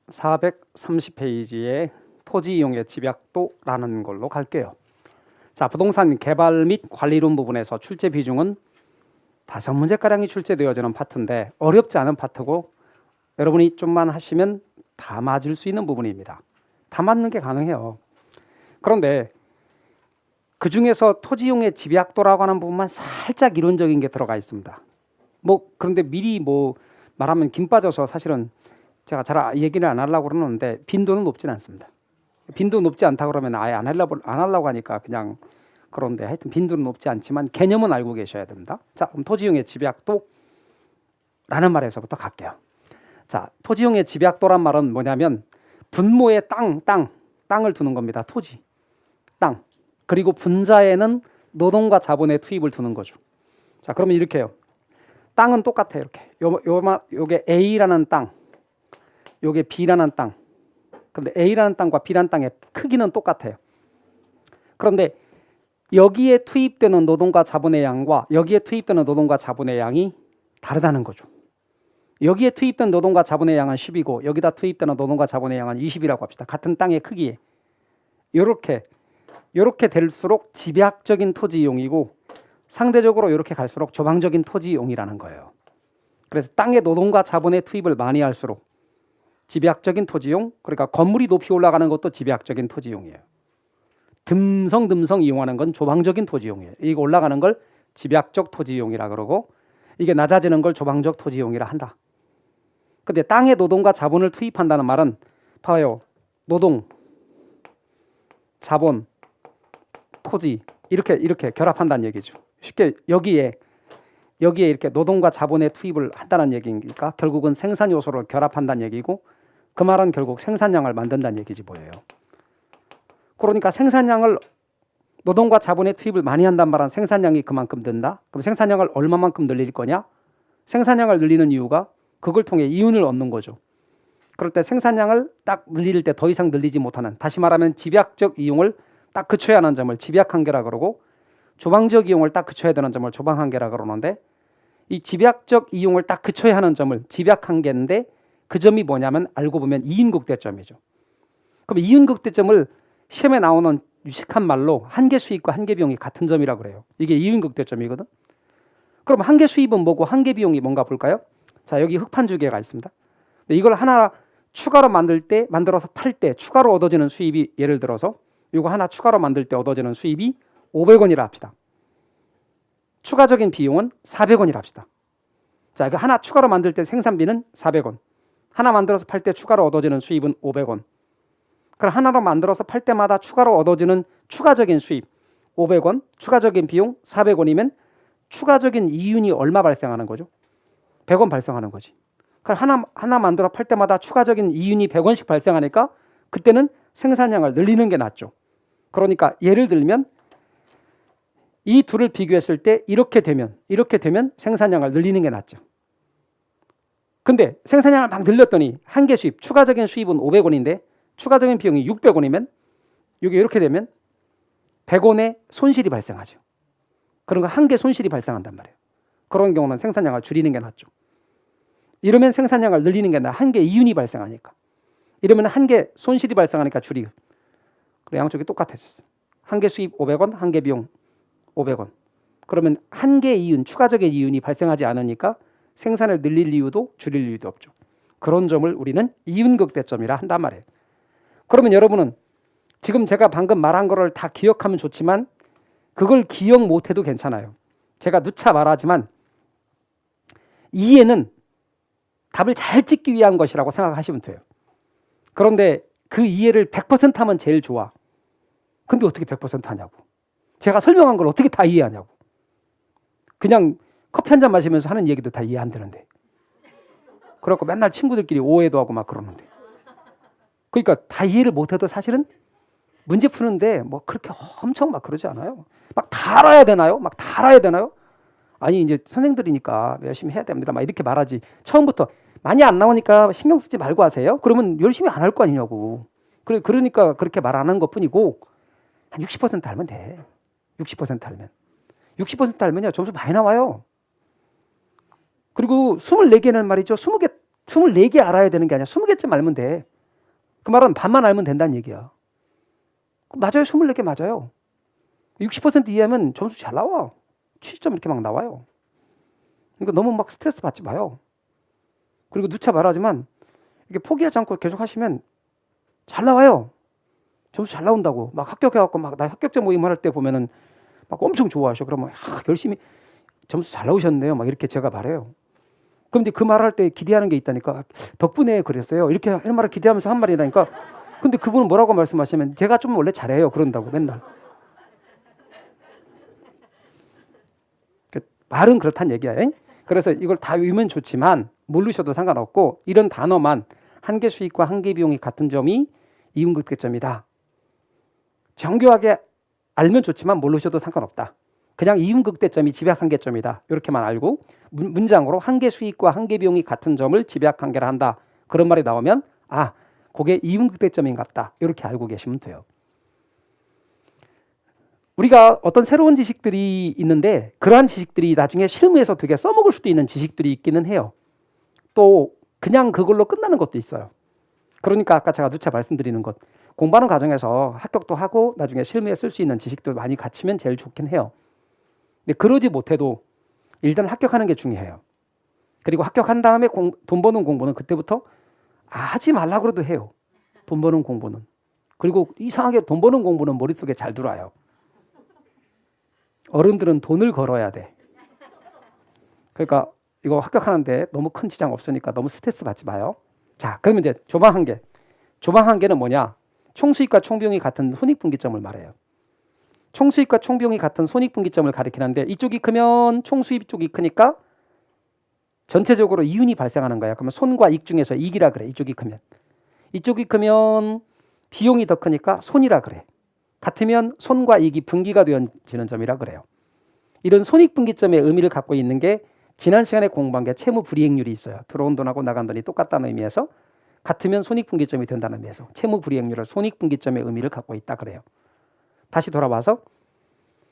430페이지에 토지 이용의 집약도라는 걸로 갈게요. 자, 부동산 개발 및 관리론 부분에서 출제 비중은 5문제가량이 출제되어지는 파트인데 어렵지 않은 파트고 여러분이 좀만 하시면 다 맞을 수 있는 부분입니다. 다 맞는 게 가능해요. 그런데 그 중에서 토지 이용의 집약도라고 하는 부분만 살짝 이론적인 게 들어가 있습니다. 그런데 미리 말하면 김 빠져서 사실은 제가 잘 얘기를 안 하려고 그러는데 빈도는 높진 않습니다. 빈도 높지 않다 그러면 아예 안 하려고 하니까 그냥 그런데 하여튼 빈도는 높지 않지만 개념은 알고 계셔야 됩니다. 자, 그럼 토지 이용의 집약도라는 말에서부터 갈게요. 자, 토지 이용의 집약도란 말은 뭐냐면 분모에 땅을 두는 겁니다. 토지, 땅. 그리고 분자에는 노동과 자본의 투입을 두는 거죠. 자, 그러면 이렇게요. 땅은 똑같아요. 이렇게. 요게 A라는 땅, 요게 B라는 땅. 근데 A라는 땅과 B라는 땅의 크기는 똑같아요. 그런데 여기에 투입되는 노동과 자본의 양과 여기에 투입되는 노동과 자본의 양이 다르다는 거죠. 여기에 투입된 노동과 자본의 양은 10이고 여기다 투입되는 노동과 자본의 양은 20이라고 합시다. 같은 땅의 크기에. 요렇게 될수록 집약적인 토지 이용이고 상대적으로 이렇게 갈수록 조방적인 토지 이용이라는 거예요. 그래서 땅의 노동과 자본의 투입을 많이 할수록 집약적인 토지 이용, 그러니까 건물이 높이 올라가는 것도 집약적인 토지 이용이에요. 듬성 이용하는 건 조방적인 토지 이용이에요. 이거 올라가는 걸 집약적 토지 이용이라 그러고 이게 낮아지는 걸 조방적 토지 이용이라 한다. 근데 땅의 노동과 자본을 투입한다는 말은 봐요. 노동, 자본, 토지 이렇게 결합한다는 얘기죠. 쉽게 여기에 이렇게 노동과 자본의 투입을 한다는 얘기니까 결국은 생산 요소를 결합한다는 얘기고 그 말은 결국 생산량을 만든다는 얘기지 뭐예요. 그러니까 생산량을 노동과 자본의 투입을 많이 한단 말은 생산량이 그만큼 든다. 그럼 생산량을 얼마만큼 늘릴 거냐? 생산량을 늘리는 이유가 그걸 통해 이윤을 얻는 거죠. 그럴 때 생산량을 딱 늘릴 때 더 이상 늘리지 못하는, 다시 말하면 집약적 이용을 딱 그쳐야 하는 점을 집약한계라 그러고 조방적 이용을 딱 그쳐야 되는 점을 조방한계라 그러는데 이 집약적 이용을 딱 그쳐야 하는 점을 집약한계인데 그 점이 뭐냐면 알고 보면 이윤극대점이죠. 그럼 이윤극대점을 시험에 나오는 유식한 말로 한계 수입과 한계 비용이 같은 점이라고 그래요. 이게 이윤극대점이거든. 그럼 한계 수입은 뭐고 한계 비용이 뭔가 볼까요? 자, 여기 흑판 주개가 있습니다. 이걸 하나 추가로 만들어서 팔 때 추가로 얻어지는 수입이 예를 들어서 이거 하나 추가로 만들 때 얻어지는 수입이 500원이라 합시다. 추가적인 비용은 400원이라 합시다. 자, 이거 하나 추가로 만들 때 생산비는 400원. 하나 만들어서 팔 때 추가로 얻어지는 수입은 500원. 그럼 하나로 만들어서 팔 때마다 추가로 얻어지는 추가적인 수입 500원, 추가적인 비용 400원이면 추가적인 이윤이 얼마 발생하는 거죠? 100원 발생하는 거지. 그럼 하나 만들어 팔 때마다 추가적인 이윤이 100원씩 발생하니까 그때는 생산량을 늘리는 게 낫죠. 그러니까 예를 들면 이 둘을 비교했을 때 이렇게 되면 생산량을 늘리는 게 낫죠. 근데 생산량을 막 늘렸더니 한계 수입, 추가적인 수입은 500원인데 추가적인 비용이 600원이면 이게 이렇게 되면 100원의 손실이 발생하죠. 그런 거 한계 손실이 발생한단 말이에요. 그런 경우는 생산량을 줄이는 게 낫죠. 이러면 생산량을 늘리는 게 아니라 한계 이윤이 발생하니까. 이러면 한계 손실이 발생하니까 줄이고. 그래 양쪽이 똑같아졌어요. 한계 수입 500원, 한계 비용 500원. 그러면 한계 이윤, 추가적인 이윤이 발생하지 않으니까 생산을 늘릴 이유도 줄일 이유도 없죠. 그런 점을 우리는 이윤극대점이라 한단 말이에요. 그러면 여러분은 지금 제가 방금 말한 거를 다 기억하면 좋지만 그걸 기억 못해도 괜찮아요. 제가 누차 말하지만 이해는 답을 잘 찍기 위한 것이라고 생각하시면 돼요. 그런데 그 이해를 100% 하면 제일 좋아. 근데 어떻게 100% 하냐고. 제가 설명한 걸 어떻게 다 이해하냐고. 그냥 커피 한 잔 마시면서 하는 얘기도 다 이해 안 되는데. 그래갖고 맨날 친구들끼리 오해도 하고 막 그러는데. 그러니까 다 이해를 못해도 사실은 문제 푸는데 뭐 그렇게 엄청 막 그러지 않아요. 막 다 알아야 되나요? 막 다 알아야 되나요? 아니 이제 선생들이니까 열심히 해야 됩니다. 막 이렇게 말하지. 처음부터 많이 안 나오니까 신경 쓰지 말고 하세요. 그러면 열심히 안 할 거 아니냐고. 그러니까 그렇게 말하는 것뿐이고 한 60% 알면 돼. 60% 알면. 60% 알면요 점수 많이 나와요. 그리고 24개는 말이죠. 24개 알아야 되는 게 아니라 20개쯤 알면 돼. 그 말은 반만 알면 된다는 얘기야. 맞아요. 24개 맞아요. 60% 이해하면 점수 잘 나와. 70점 이렇게 막 나와요. 그러니까 너무 막 스트레스 받지 마요. 그리고 누차 말하지만 이게 포기하지 않고 계속 하시면 잘 나와요. 점수 잘 나온다고. 막 합격해갖고 막 나 합격자 모임 할 때 보면은 막 엄청 좋아하셔. 그러면 열심히 점수 잘 나오셨네요. 막 이렇게 제가 말해요. 근데 그 말할 때 기대하는 게 있다니까. 덕분에 그랬어요. 이렇게 하는 말을 기대하면서 한 말이라니까. 근데 그분은 뭐라고 말씀하시면 제가 좀 원래 잘해요. 그런다고 맨날. 말은 그렇다는 얘기야. 그래서 이걸 다 외우면 좋지만 모르셔도 상관없고 이런 단어만 한계 수익과 한계 비용이 같은 점이 이윤극대점이다. 정교하게 알면 좋지만 모르셔도 상관없다. 그냥 이윤극대점이 집약한계점이다. 이렇게만 알고 문장으로 한계 수익과 한계 비용이 같은 점을 집약한계라 한다. 그런 말이 나오면 그게 이윤극대점인갑다. 이렇게 알고 계시면 돼요. 우리가 어떤 새로운 지식들이 있는데 그러한 지식들이 나중에 실무에서 되게 써먹을 수도 있는 지식들이 있기는 해요. 또 그냥 그걸로 끝나는 것도 있어요. 그러니까 아까 제가 누차 말씀드리는 것, 공부하는 과정에서 합격도 하고 나중에 실무에 쓸 수 있는 지식들 많이 갖추면 제일 좋긴 해요. 근데 그러지 못해도 일단 합격하는 게 중요해요. 그리고 합격한 다음에 돈 버는 공부는 그때부터 하지 말라고 해도 해요. 돈 버는 공부는. 그리고 이상하게 돈 버는 공부는 머릿속에 잘 들어와요. 어른들은 돈을 걸어야 돼. 그러니까 이거 합격하는데 너무 큰 지장 없으니까 너무 스트레스 받지 마요. 자, 그러면 이제 조방한계. 조방한계는 뭐냐? 총수익과 총비용이 같은 손익분기점을 말해요. 총수익과 총비용이 같은 손익분기점을 가리키는데 이쪽이 크면 총수입 쪽이 크니까 전체적으로 이윤이 발생하는 거야. 그러면 손과 익 중에서 익이라 그래. 이쪽이 크면. 이쪽이 크면 비용이 더 크니까 손이라 그래. 같으면 손과 이익이 분기가 되어지는 점이라 그래요. 이런 손익분기점의 의미를 갖고 있는 게 지난 시간에 공부한 게 채무불이익률이 있어요. 들어온 돈하고 나간 돈이 똑같다는 의미에서 같으면 손익분기점이 된다는 의미에서 채무불이익률을 손익분기점의 의미를 갖고 있다 그래요. 다시 돌아와서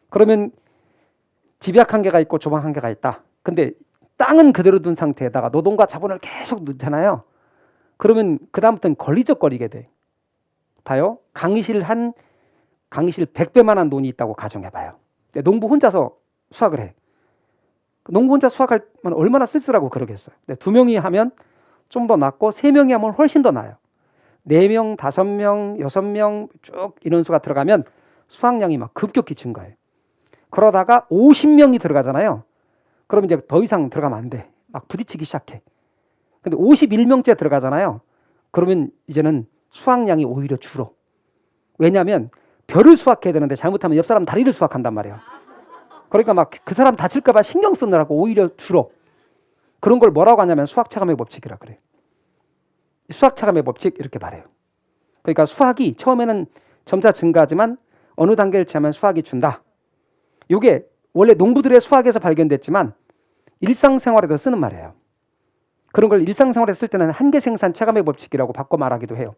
그러면 집약한계가 있고 조방한계가 있다. 근데 땅은 그대로 둔 상태에다가 노동과 자본을 계속 넣잖아요. 그러면 그 다음부터는 걸리적거리게 돼. 봐요. 강의실 100배만 한 돈이 있다고 가정해봐요. 농부 혼자서 수확을 해. 농부 혼자 수확하면 얼마나 쓸쓸하고 그러겠어요. 2명이 하면 좀 더 낫고 3명이 하면 훨씬 더 나아요. 4명, 5명, 6명 쭉 인원수가 들어가면 수확량이 막 급격히 증가해요. 그러다가 50명이 들어가잖아요. 그럼 이제 더 이상 들어가면 안 돼. 막 부딪히기 시작해. 근데 51명째 들어가잖아요. 그러면 이제는 수확량이 오히려 줄어. 왜냐하면 벼를 수확해야 되는데 잘못하면 옆 사람 다리를 수확한단 말이에요. 그러니까 막 그 사람 다칠까 봐 신경 쓰느라고 오히려 줄어. 그런 걸 뭐라고 하냐면 수학차감의 법칙이라 그래요. 수학차감의 법칙 이렇게 말해요. 그러니까 수학이 처음에는 점차 증가하지만 어느 단계를 지나면 수학이 준다. 이게 원래 농부들의 수학에서 발견됐지만 일상생활에도 쓰는 말이에요. 그런 걸 일상생활에 쓸 때는 한계생산 체감의 법칙이라고 바꿔 말하기도 해요.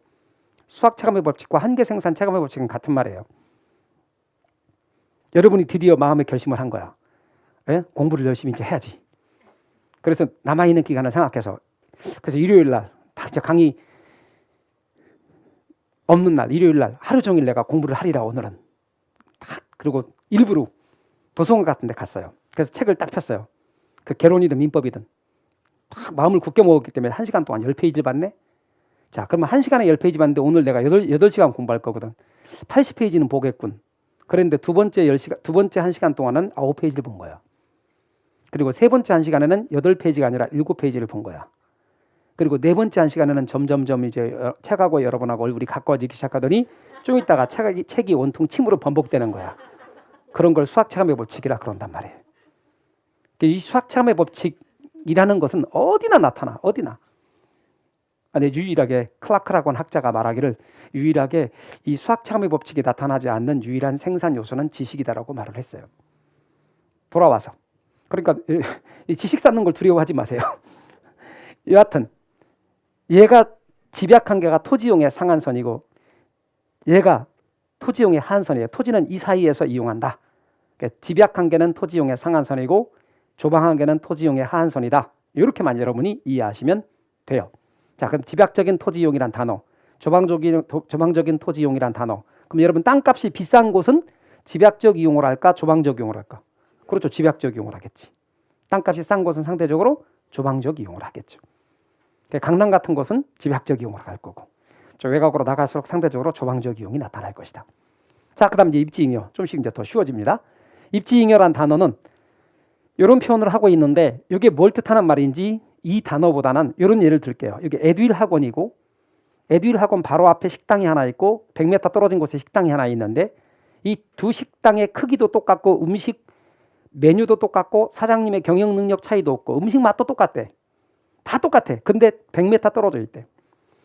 수학 체감의 법칙과 한계생산 체감의 법칙은 같은 말이에요. 여러분이 드디어 마음의 결심을 한 거야. 공부를 열심히 이제 해야지. 그래서 남아있는 기간을 생각해서 그래서 일요일 날 딱 강의 없는 날 일요일 날 하루 종일 내가 공부를 하리라 오늘은 딱 그리고 일부러 도서관 같은 데 갔어요. 그래서 책을 딱 폈어요. 그 개론이든 민법이든 딱 마음을 굳게 먹었기 때문에 1시간 동안 10페이지를 봤네. 자, 그러면 1시간에 10페이지 봤는데 오늘 내가 8시간 공부할 거거든. 80페이지는 보겠군. 그런데 두 번째 1시간 동안은 9페이지를 본 거야. 그리고 세 번째 1시간에는 8페이지가 아니라 7페이지를 본 거야. 그리고 네 번째 1시간에는 점점점 이제 책하고 여러분하고 얼굴이 가까워지기 시작하더니 좀 있다가 책이 온통 침으로 번복되는 거야. 그런 걸 수학체감의 법칙이라 그런단 말이에요. 이 수학체감의 법칙이라는 것은 어디나 나타나. 어디나. 유일하게 클라크라고 하는 학자가 말하기를 유일하게 이 수학체감의 법칙이 나타나지 않는 유일한 생산 요소는 지식이다라고 말을 했어요. 돌아와서. 그러니까 이 지식 쌓는 걸 두려워하지 마세요. 여하튼 얘가 집약한계가 토지용의 상한선이고 얘가 토지용의 하한선이에요. 토지는 이 사이에서 이용한다. 그러니까 집약한계는 토지용의 상한선이고 조방한계는 토지용의 하한선이다. 이렇게만 여러분이 이해하시면 돼요. 자, 그럼 집약적인 토지용이란 단어, 조망적인 토지 이용이란 단어. 그럼 여러분 땅값이 비싼 곳은 집약적 이용을 할까? 조망적 이용을 할까? 그렇죠. 집약적 이용을 하겠지. 땅값이 싼 곳은 상대적으로 조망적 이용을 하겠죠. 강남 같은 곳은 집약적 이용을 할 거고 저 외곽으로 나갈수록 상대적으로 조망적 이용이 나타날 것이다. 자, 그다음 이제 입지잉여. 좀씩 이제 더 쉬워집니다. 입지잉여란 단어는 이런 표현을 하고 있는데 이게 뭘 뜻하는 말인지 이 단어보다는 이런 예를 들게요. 여기 에듀윌 학원이고 에듀윌 학원 바로 앞에 식당이 하나 있고 100m 떨어진 곳에 식당이 하나 있는데 이 두 식당의 크기도 똑같고 음식 메뉴도 똑같고 사장님의 경영 능력 차이도 없고 음식 맛도 똑같대. 다 똑같아. 근데 100m 떨어져 있대.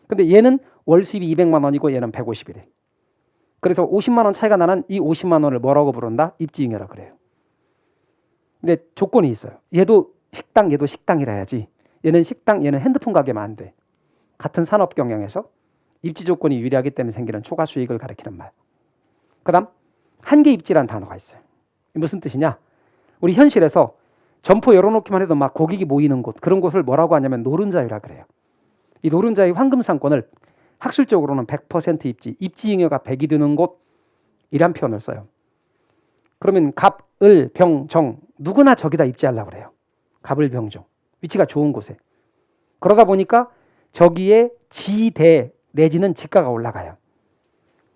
근데 얘는 월 수입이 200만 원이고 얘는 150이래. 그래서 50만 원 차이가 나는 이 50만 원을 뭐라고 부른다? 입지잉여라 그래요. 근데 조건이 있어요. 얘도 식당이라 해야지. 얘는 식당, 얘는 핸드폰 가게만 안 돼. 같은 산업 경영에서 입지 조건이 유리하기 때문에 생기는 초과 수익을 가리키는 말. 그다음 한계 입지라는 단어가 있어요. 무슨 뜻이냐? 우리 현실에서 점포 열어놓기만 해도 막 고객이 모이는 곳, 그런 곳을 뭐라고 하냐면 노른자유라 그래요. 이 노른자유 황금상권을 학술적으로는 100% 입지잉여가 100이 되는 곳이란 표현을 써요. 그러면 갑, 을, 병, 정 누구나 저기다 입지하려고 그래요. 갑을, 병, 정 위치가 좋은 곳에. 그러다 보니까 저기에 지대 내지는 지가가 올라가요.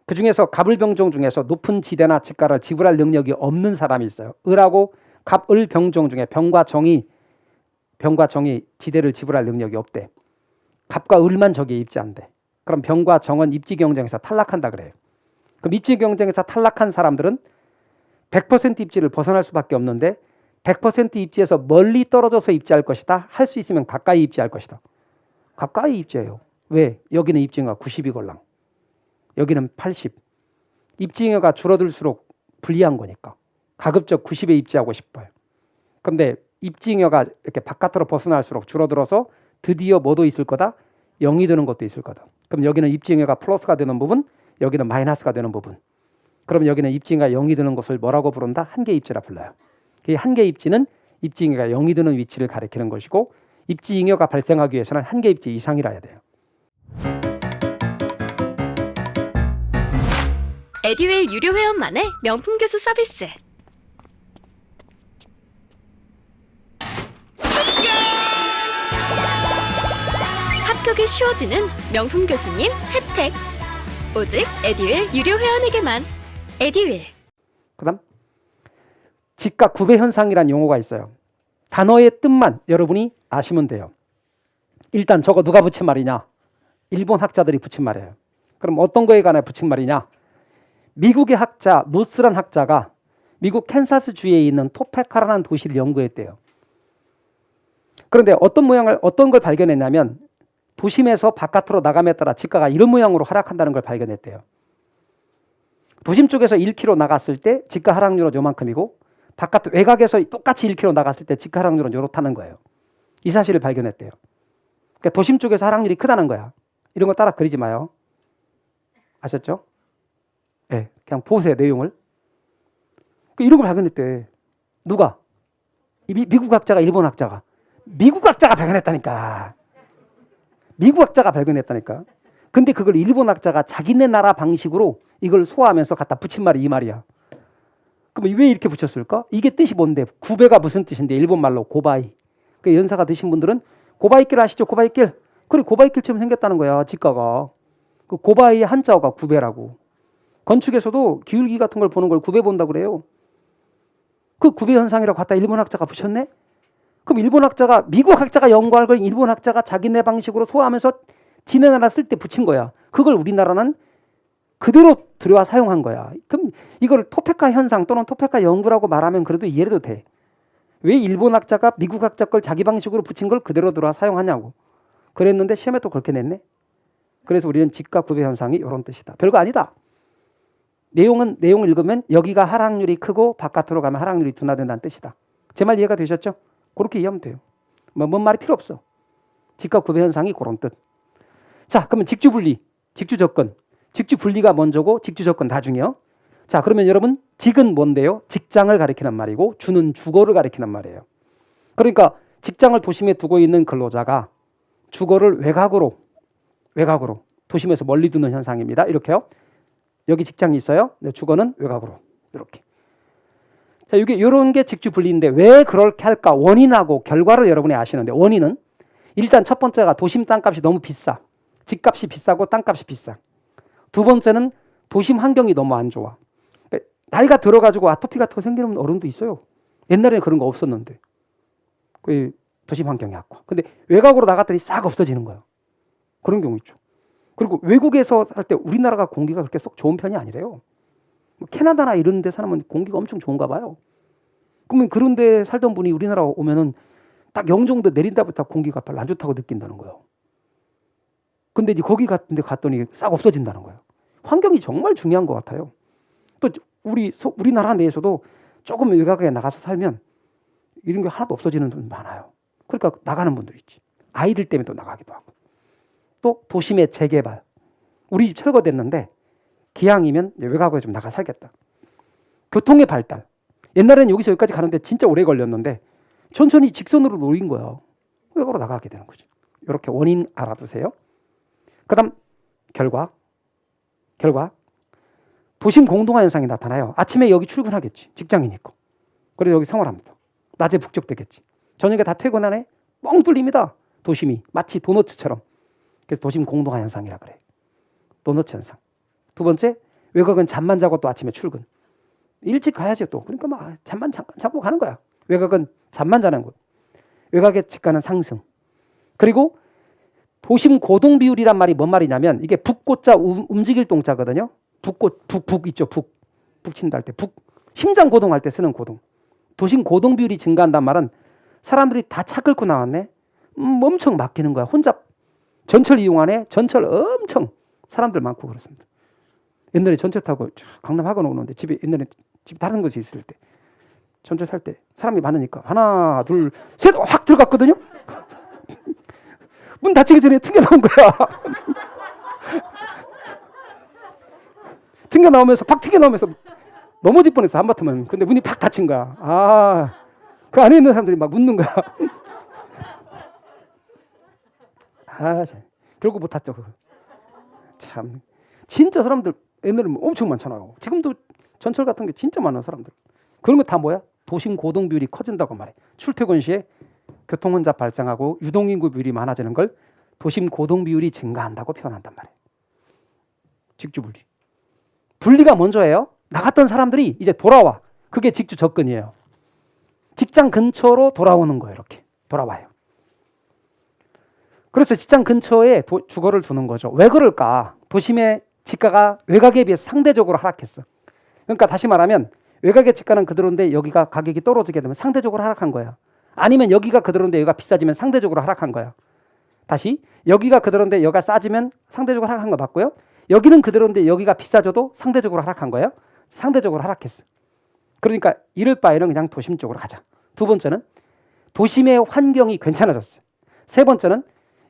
그중에서 갑을, 병, 정 중에서 높은 지대나 지가를 지불할 능력이 없는 사람이 있어요. 을하고 갑, 을, 병, 정 중에 병과 정이 지대를 지불할 능력이 없대. 갑과 을만 저기에 입지한대. 그럼 병과 정은 입지 경쟁에서 탈락한다 그래요. 그럼 입지 경쟁에서 탈락한 사람들은 100% 입지를 벗어날 수밖에 없는데 100% 입지에서 멀리 떨어져서 입지할 것이다. 할 수 있으면 가까이 입지할 것이다. 가까이 입지해요. 왜? 여기는 입지잉여가 90이걸랑 여기는 80. 입지잉여가 줄어들수록 불리한 거니까 가급적 90에 입지하고 싶어요. 그런데 입지잉여가 이렇게 바깥으로 벗어날수록 줄어들어서 드디어 뭐도 있을 거다? 0이 되는 것도 있을 거다. 그럼 여기는 입지잉여가 플러스가 되는 부분, 여기는 마이너스가 되는 부분. 그럼 여기는 입지잉여가 0이 되는 것을 뭐라고 부른다? 한계 입지라 불러요. 이 한계 입지는 입지잉여가 0이 되는 위치를 가리키는 것이고 입지잉여가 발생하기 위해서는 한계 입지 이상이라 해야 돼요. 에듀윌 유료 회원만의 명품 교수 서비스. 합격이 쉬워지는 명품 교수님 혜택. 오직 에듀윌 유료 회원에게만. 에듀윌. 그다음 지가 구배 현상이란 용어가 있어요. 단어의 뜻만 여러분이 아시면 돼요. 일단 저거 누가 붙인 말이냐? 일본 학자들이 붙인 말이에요. 그럼 어떤 거에 관해 붙인 말이냐? 미국의 학자 노스란 학자가 미국 캔사스 주에 있는 토페카라는 도시를 연구했대요. 그런데 어떤 걸 발견했냐면 도심에서 바깥으로 나감에 따라 지가가 이런 모양으로 하락한다는 걸 발견했대요. 도심 쪽에서 1km 나갔을 때 지가 하락률은 요만큼이고 바깥 외곽에서 똑같이 1km 나갔을 때 지가 하락률은 요렇다는 거예요. 이 사실을 발견했대요. 그러니까 도심 쪽에서 하락률이 크다는 거야. 이런 거 따라 그리지 마요. 아셨죠? 네, 그냥 보세요, 내용을. 이런 걸 발견했대. 누가? 미국 학자가, 일본 학자가. 미국 학자가 발견했다니까. 미국 학자가 발견했다니까. 근데 그걸 일본 학자가 자기네 나라 방식으로 이걸 소화하면서 갖다 붙인 말이 이 말이야. 그럼 왜 이렇게 붙였을까? 이게 뜻이 뭔데? 구배가 무슨 뜻인데? 일본 말로 고바이. 그 연사가 드신 분들은 고바이길 아시죠? 고바이길. 그래, 고바이길처럼 생겼다는 거야, 지가가. 그 고바이의 한자어가 구배라고. 건축에서도 기울기 같은 걸 보는 걸 구배 본다고 그래요. 그 구배 현상이라고 갖다 일본 학자가 붙였네? 그럼 일본 학자가, 미국 학자가 연구할 걸 일본 학자가 자기네 방식으로 소화하면서 지네 나라 쓸 때 붙인 거야. 그걸 우리나라는 그대로 들여와 사용한 거야. 그럼 이걸 토페카 현상 또는 토페카 연구라고 말하면 그래도 이해해도 돼. 왜 일본 학자가 미국 학자 걸 자기 방식으로 붙인 걸 그대로 들어와 사용하냐고. 그랬는데 시험에 또 그렇게 냈네. 그래서 우리는 지가 구배 현상이 이런 뜻이다. 별거 아니다. 내용을 읽으면 여기가 하락률이 크고 바깥으로 가면 하락률이 둔화된다는 뜻이다. 제 말 이해가 되셨죠? 그렇게 이해하면 돼요. 뭔 말이 필요 없어. 지가 구배 현상이 그런 뜻. 자, 그러면 직주분리, 직주조건. 직주분리가 먼저고 직주조건 나중이요. 자, 그러면 여러분 직은 뭔데요? 직장을 가리키는 말이고 주는 주거를 가리키는 말이에요. 그러니까 직장을 도심에 두고 있는 근로자가 주거를 외곽으로 도심에서 멀리 두는 현상입니다. 이렇게요. 여기 직장이 있어요. 네, 주거는 외곽으로 이렇게. 자, 이게 이런 게 직주 분리인데 왜 그렇게 할까? 원인하고 결과를 여러분이 아시는데 원인은 일단 첫 번째가 도심 땅값이 너무 비싸. 집값이 비싸고 땅값이 비싸. 두 번째는 도심 환경이 너무 안 좋아. 나이가 들어가지고 아토피 같은 거 생기는 어른도 있어요. 옛날에는 그런 거 없었는데. 그 도심 환경이 악화. 근데 외곽으로 나갔더니 싹 없어지는 거예요. 그런 경우 있죠. 그리고 외국에서 살 때 우리나라가 공기가 그렇게 썩 좋은 편이 아니래요. 캐나다나 이런 데 사람은 공기가 엄청 좋은가 봐요. 그러면 그런 데 살던 분이 우리나라 오면은 딱 0 정도 내린다부터 공기가 별로 안 좋다고 느낀다는 거예요. 근데 이제 거기 같은 데 갔더니 싹 없어진다는 거예요. 환경이 정말 중요한 것 같아요. 또 우리나라 내에서도 조금 외곽에 나가서 살면 이런 게 하나도 없어지는 분 많아요. 그러니까 나가는 분들 있지. 아이들 때문에 또 나가기도 하고. 또 도심의 재개발. 우리 집 철거됐는데 기왕이면 외곽에 좀 나가 살겠다. 교통의 발달. 옛날에는 여기서 여기까지 가는데 진짜 오래 걸렸는데 천천히 직선으로 놓인 거예요. 외곽으로 나가게 되는 거죠. 이렇게 원인 알아두세요. 그 다음 결과. 도심 공동화 현상이 나타나요. 아침에 여기 출근하겠지. 직장이니까. 그래서 여기 생활합니다. 낮에 북적대겠지. 저녁에 다 퇴근하네. 뻥 뚫립니다. 도심이 마치 도너츠처럼. 그래서 도심 공동화 현상이라 그래. 도너츠 현상. 두 번째, 외곽은 잠만 자고 또 아침에 출근. 일찍 가야죠 또. 그러니까 막 잠만 잠깐 자고 가는 거야. 외곽은 잠만 자는 곳. 외곽의 집가는 상승. 그리고 도심 고동 비율이란 말이 뭔 말이냐면 이게 북고자 움직일 동자거든요. 북 있죠. 북 친다 할 때 북. 심장 고동할 때 쓰는 고동. 도심 고동 비율이 증가한단 말은 사람들이 다 차 끌고 나왔네. 엄청 막히는 거야. 혼자 전철 이용하네. 전철 엄청 사람들 많고 그렇습니다. 옛날에 전철 타고 강남 학원 오는데 옛날에 집 다른 곳에 있을 때 전철 살 때 사람이 많으니까 하나 둘 셋 확 들어갔거든요. 문 닫히기 전에 튕겨 나온 거야. 튕겨 나오면서 넘어질 뻔했어 한바탕은. 근데 문이 팍 닫힌 거야. 그 안에 있는 사람들이 막 웃는 거야. 결국 못 탔죠. 그거. 참 진짜 사람들 옛날에 엄청 많잖아요. 지금도 전철 같은 게 진짜 많은 사람들. 그런 거 다 뭐야? 도심 고동 비율이 커진다고 말해. 출퇴근 시에 교통 혼잡 발생하고 유동인구 비율이 많아지는 걸 도심 고동 비율이 증가한다고 표현한단 말이에요. 직주 분리. 분리가 먼저예요. 나갔던 사람들이 이제 돌아와. 그게 직주 접근이에요. 직장 근처로 돌아오는 거예요. 이렇게 돌아와요. 그래서 직장 근처에 주거를 두는 거죠. 왜 그럴까? 도심의 집가가 외곽에 비해서 상대적으로 하락했어. 그러니까 다시 말하면 외곽의 집가는 그대로인데 여기가 가격이 떨어지게 되면 상대적으로 하락한 거야. 아니면 여기가 그대로인데 여기가 비싸지면 상대적으로 하락한 거야. 다시 여기가 그대로인데 여기가 싸지면 상대적으로 하락한 거 맞고요. 여기는 그대로인데 여기가 비싸져도 상대적으로 하락한 거예요. 상대적으로 하락했어. 그러니까 이럴 바에는 그냥 도심 쪽으로 가자. 두 번째는 도심의 환경이 괜찮아졌어요. 세 번째는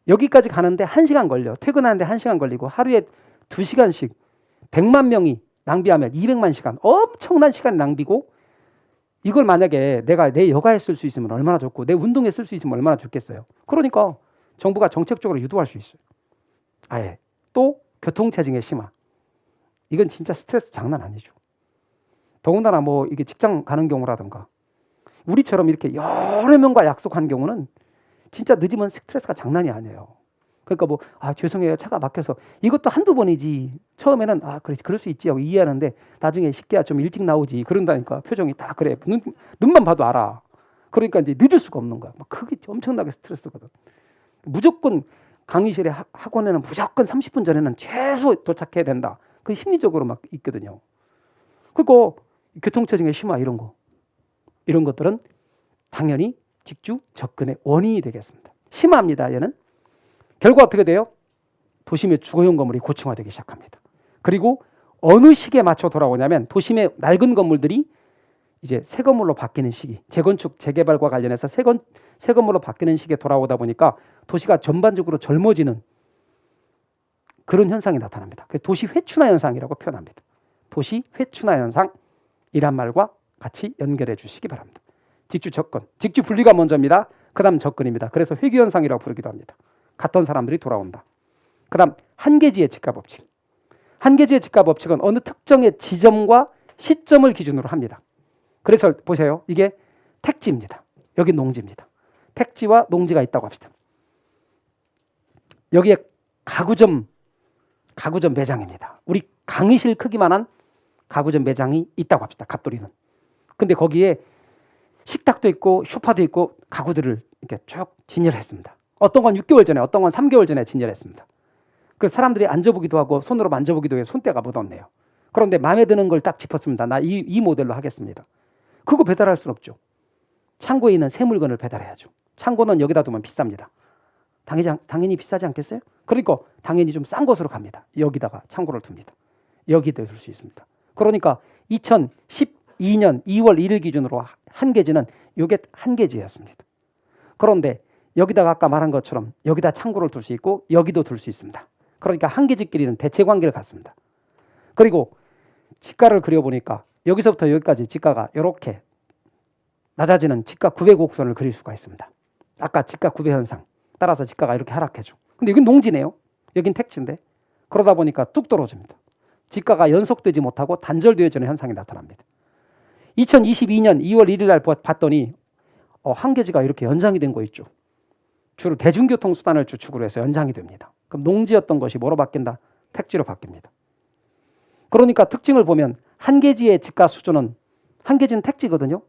여기까지 가는데 1시간 걸려. 퇴근하는데 1시간 걸리고 하루에 2시간씩 100만 명이 낭비하면 200만 시간. 엄청난 시간 낭비고 이걸 만약에 내가 내 여가에 쓸 수 있으면 얼마나 좋고 내 운동에 쓸 수 있으면 얼마나 좋겠어요. 그러니까 정부가 정책적으로 유도할 수 있어요. 아예. 또 교통체증의 심화. 이건 진짜 스트레스 장난 아니죠. 더군다나 뭐 이게 직장 가는 경우라든가 우리처럼 이렇게 여러 명과 약속한 경우는 진짜 늦으면 스트레스가 장난이 아니에요. 그러니까 뭐 죄송해요 차가 막혀서 이것도 한두 번이지 처음에는 그래 그럴 수 있지 하고 이해하는데 나중에 쉽게 좀 일찍 나오지 그런다니까 표정이 다 그래 눈만 봐도 알아. 그러니까 이제 늦을 수가 없는 거야. 막 그게 엄청나게 스트레스거든. 무조건 강의실에 학원에는 무조건 30분 전에는 최소 도착해야 된다. 그 심리적으로 막 있거든요. 그리고 교통체증의 심화 이런 것들은 당연히 직주 접근의 원인이 되겠습니다. 심합니다. 얘는. 결과 어떻게 돼요? 도심의 주거용 건물이 고층화되기 시작합니다. 그리고 어느 시기에 맞춰 돌아오냐면 도심의 낡은 건물들이 이제 새 건물로 바뀌는 시기, 재건축, 재개발과 관련해서 새 건물로 바뀌는 시기에 돌아오다 보니까 도시가 전반적으로 젊어지는 그런 현상이 나타납니다. 그래서 도시 회춘화 현상이라고 표현합니다. 도시 회춘화 현상이란 말과 같이 연결해 주시기 바랍니다. 직주 접근, 직주 분리가 먼저입니다. 그 다음 접근입니다. 그래서 회귀 현상이라고 부르기도 합니다. 갔던 사람들이 돌아온다. 그다음 한계지의 지가법칙. 한계지의 지가법칙은 어느 특정의 지점과 시점을 기준으로 합니다. 그래서 보세요. 이게 택지입니다. 여기 농지입니다. 택지와 농지가 있다고 합시다. 여기에 가구점 매장입니다. 우리 강의실 크기만한 가구점 매장이 있다고 합시다. 갑돌이는. 근데 거기에 식탁도 있고 소파도 있고 가구들을 이렇게 쭉 진열했습니다. 어떤 건 6개월 전에, 어떤 건 3개월 전에 진열했습니다. 그래서 사람들이 앉아보기도 하고 손으로 만져보기도 해서 손때가 묻었네요. 그런데 마음에 드는 걸 딱 짚었습니다. 나 이 모델로 하겠습니다. 그거 배달할 수는 없죠. 창고에 있는 새 물건을 배달해야죠. 창고는 여기다 두면 비쌉니다. 당연히 비싸지 않겠어요? 그러니까 당연히 좀 싼 곳으로 갑니다. 여기다가 창고를 둡니다. 여기다 둘 수 있습니다. 그러니까 2012년 2월 1일 기준으로 한계지는 이게 한계지였습니다. 그런데 여기다가 아까 말한 것처럼 여기다 창고를 둘 수 있고 여기도 둘 수 있습니다. 그러니까 한계지끼리는 대체관계를 갖습니다. 그리고 지가를 그려보니까 여기서부터 여기까지 지가가 이렇게 낮아지는 지가 900곡선을 그릴 수가 있습니다. 아까 지가 9배 현상 따라서 지가가 이렇게 하락해줘. 근데 여긴 농지네요. 여긴 택지인데 그러다 보니까 뚝 떨어집니다. 지가가 연속되지 못하고 단절되어지는 현상이 나타납니다. 2022년 2월 1일 날 봤더니 한계지가 이렇게 연장이 된 거 있죠. 주로 대중교통수단을 주축으로 해서 연장이 됩니다. 그럼 농지였던 것이 뭐로 바뀐다? 택지로 바뀝니다. 그러니까 특징을 보면 한계지의 지가 수준은 한계지는 택지거든요.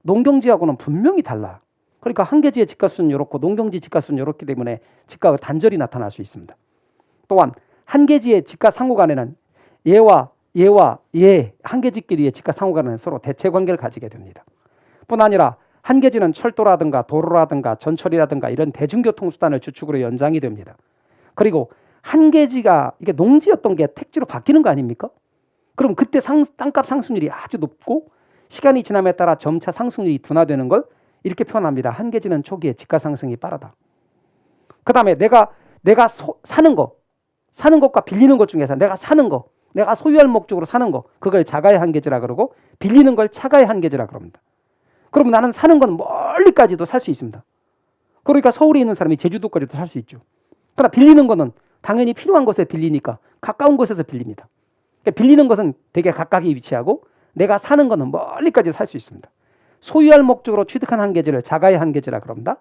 농경지하고는 분명히 달라요. 그러니까 한계지의 지가 수준은 이렇고 농경지 지가 수준은 이렇기 때문에 지가가 단절이 나타날 수 있습니다. 또한 한계지의 지가 상호간에는 얘와 얘 한계지끼리의 지가 상호간에는 서로 대체관계를 가지게 됩니다. 뿐 아니라 한계지는 철도라든가 도로라든가 전철이라든가 이런 대중교통수단을 주축으로 연장이 됩니다. 그리고 한계지가 이게 농지였던 게 택지로 바뀌는 거 아닙니까? 그럼 그때 땅값 상승률이 아주 높고 시간이 지남에 따라 점차 상승률이 둔화되는 걸 이렇게 표현합니다. 한계지는 초기에 지가 상승이 빠르다. 그 다음에 내가 사는 것과 빌리는 것 중에서 내가 사는 거, 내가 소유할 목적으로 사는 거, 그걸 자가의 한계지라 그러고 빌리는 걸 차가의 한계지라 그럽니다. 그럼 나는 사는 건 멀리까지도 살 수 있습니다. 그러니까 서울에 있는 사람이 제주도까지도 살 수 있죠. 그러나 빌리는 거는 당연히 필요한 곳에 빌리니까 가까운 곳에서 빌립니다. 그러니까 빌리는 것은 되게 가깝게 위치하고 내가 사는 거는 멀리까지 살 수 있습니다. 소유할 목적으로 취득한 한계지를 자가의 한계지라 그럽니다.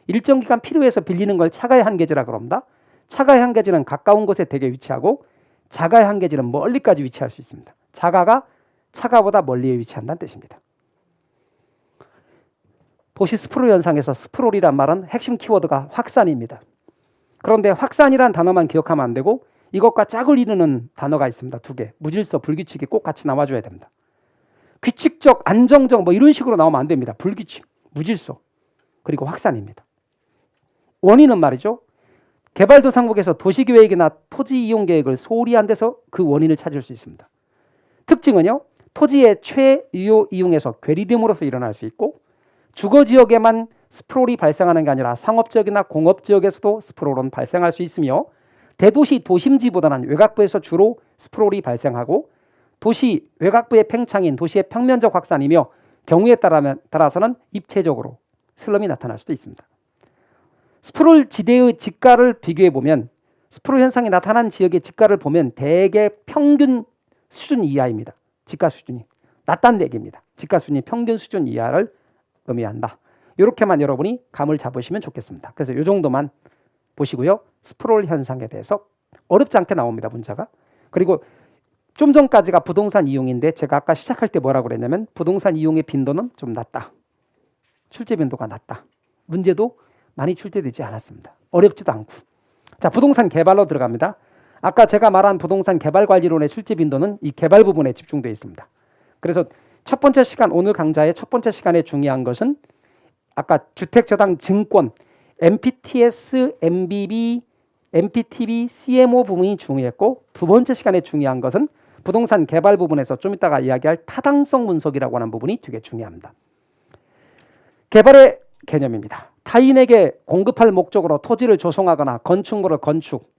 일정 기간 필요해서 빌리는 걸 차가의 한계지라 그럽니다. 차가의 한계지는 가까운 곳에 되게 위치하고 자가의 한계지는 멀리까지 위치할 수 있습니다. 자가가 차가보다 멀리에 위치한다는 뜻입니다. 도시 스프롤 현상에서 스프롤이란 말은 핵심 키워드가 확산입니다. 그런데 확산이란 단어만 기억하면 안 되고 이것과 짝을 이루는 단어가 있습니다. 두 개. 무질서, 불규칙이 꼭 같이 나와줘야 됩니다. 규칙적, 안정적 뭐 이런 식으로 나오면 안 됩니다. 불규칙, 무질서, 그리고 확산입니다. 원인은 말이죠. 개발도상국에서 도시계획이나 토지 이용 계획을 소홀히 한 데서 그 원인을 찾을 수 있습니다. 특징은요. 토지의 최유효 이용에서 괴리됨으로써 일어날 수 있고 주거지역에만 스프롤이 발생하는 게 아니라 상업지역이나 공업지역에서도 스프롤은 발생할 수 있으며 대도시 도심지보다는 외곽부에서 주로 스프롤이 발생하고 도시 외곽부의 팽창인 도시의 평면적 확산이며 경우에 따라서는 입체적으로 슬럼이 나타날 수도 있습니다. 스프롤 지대의 지가를 비교해 보면 스프롤 현상이 나타난 지역의 지가를 보면 대개 평균 수준 이하입니다. 지가 수준이 낮다는 얘기입니다. 지가 수준이 평균 수준 이하를 의미한다. 이렇게만 여러분이 감을 잡으시면 좋겠습니다. 그래서 이 정도만 보시고요. 스프롤 현상에 대해서 어렵지 않게 나옵니다. 문자가. 그리고 좀 전까지가 부동산 이용인데 제가 아까 시작할 때 뭐라고 그랬냐면 부동산 이용의 빈도는 좀 낮다. 출제 빈도가 낮다. 문제도 많이 출제되지 않았습니다. 어렵지도 않고. 자, 부동산 개발로 들어갑니다. 아까 제가 말한 부동산 개발관리론의 출제 빈도는 이 개발 부분에 집중되어 있습니다. 그래서 첫 번째 시간, 오늘 강좌의 첫 번째 시간에 중요한 것은 아까 주택저당 증권, MPTS, MBB, MPTB, CMO 부분이 중요했고 두 번째 시간에 중요한 것은 부동산 개발 부분에서 좀 이따가 이야기할 타당성 분석이라고 하는 부분이 되게 중요합니다. 개발의 개념입니다. 타인에게 공급할 목적으로 토지를 조성하거나 건축물을 건축,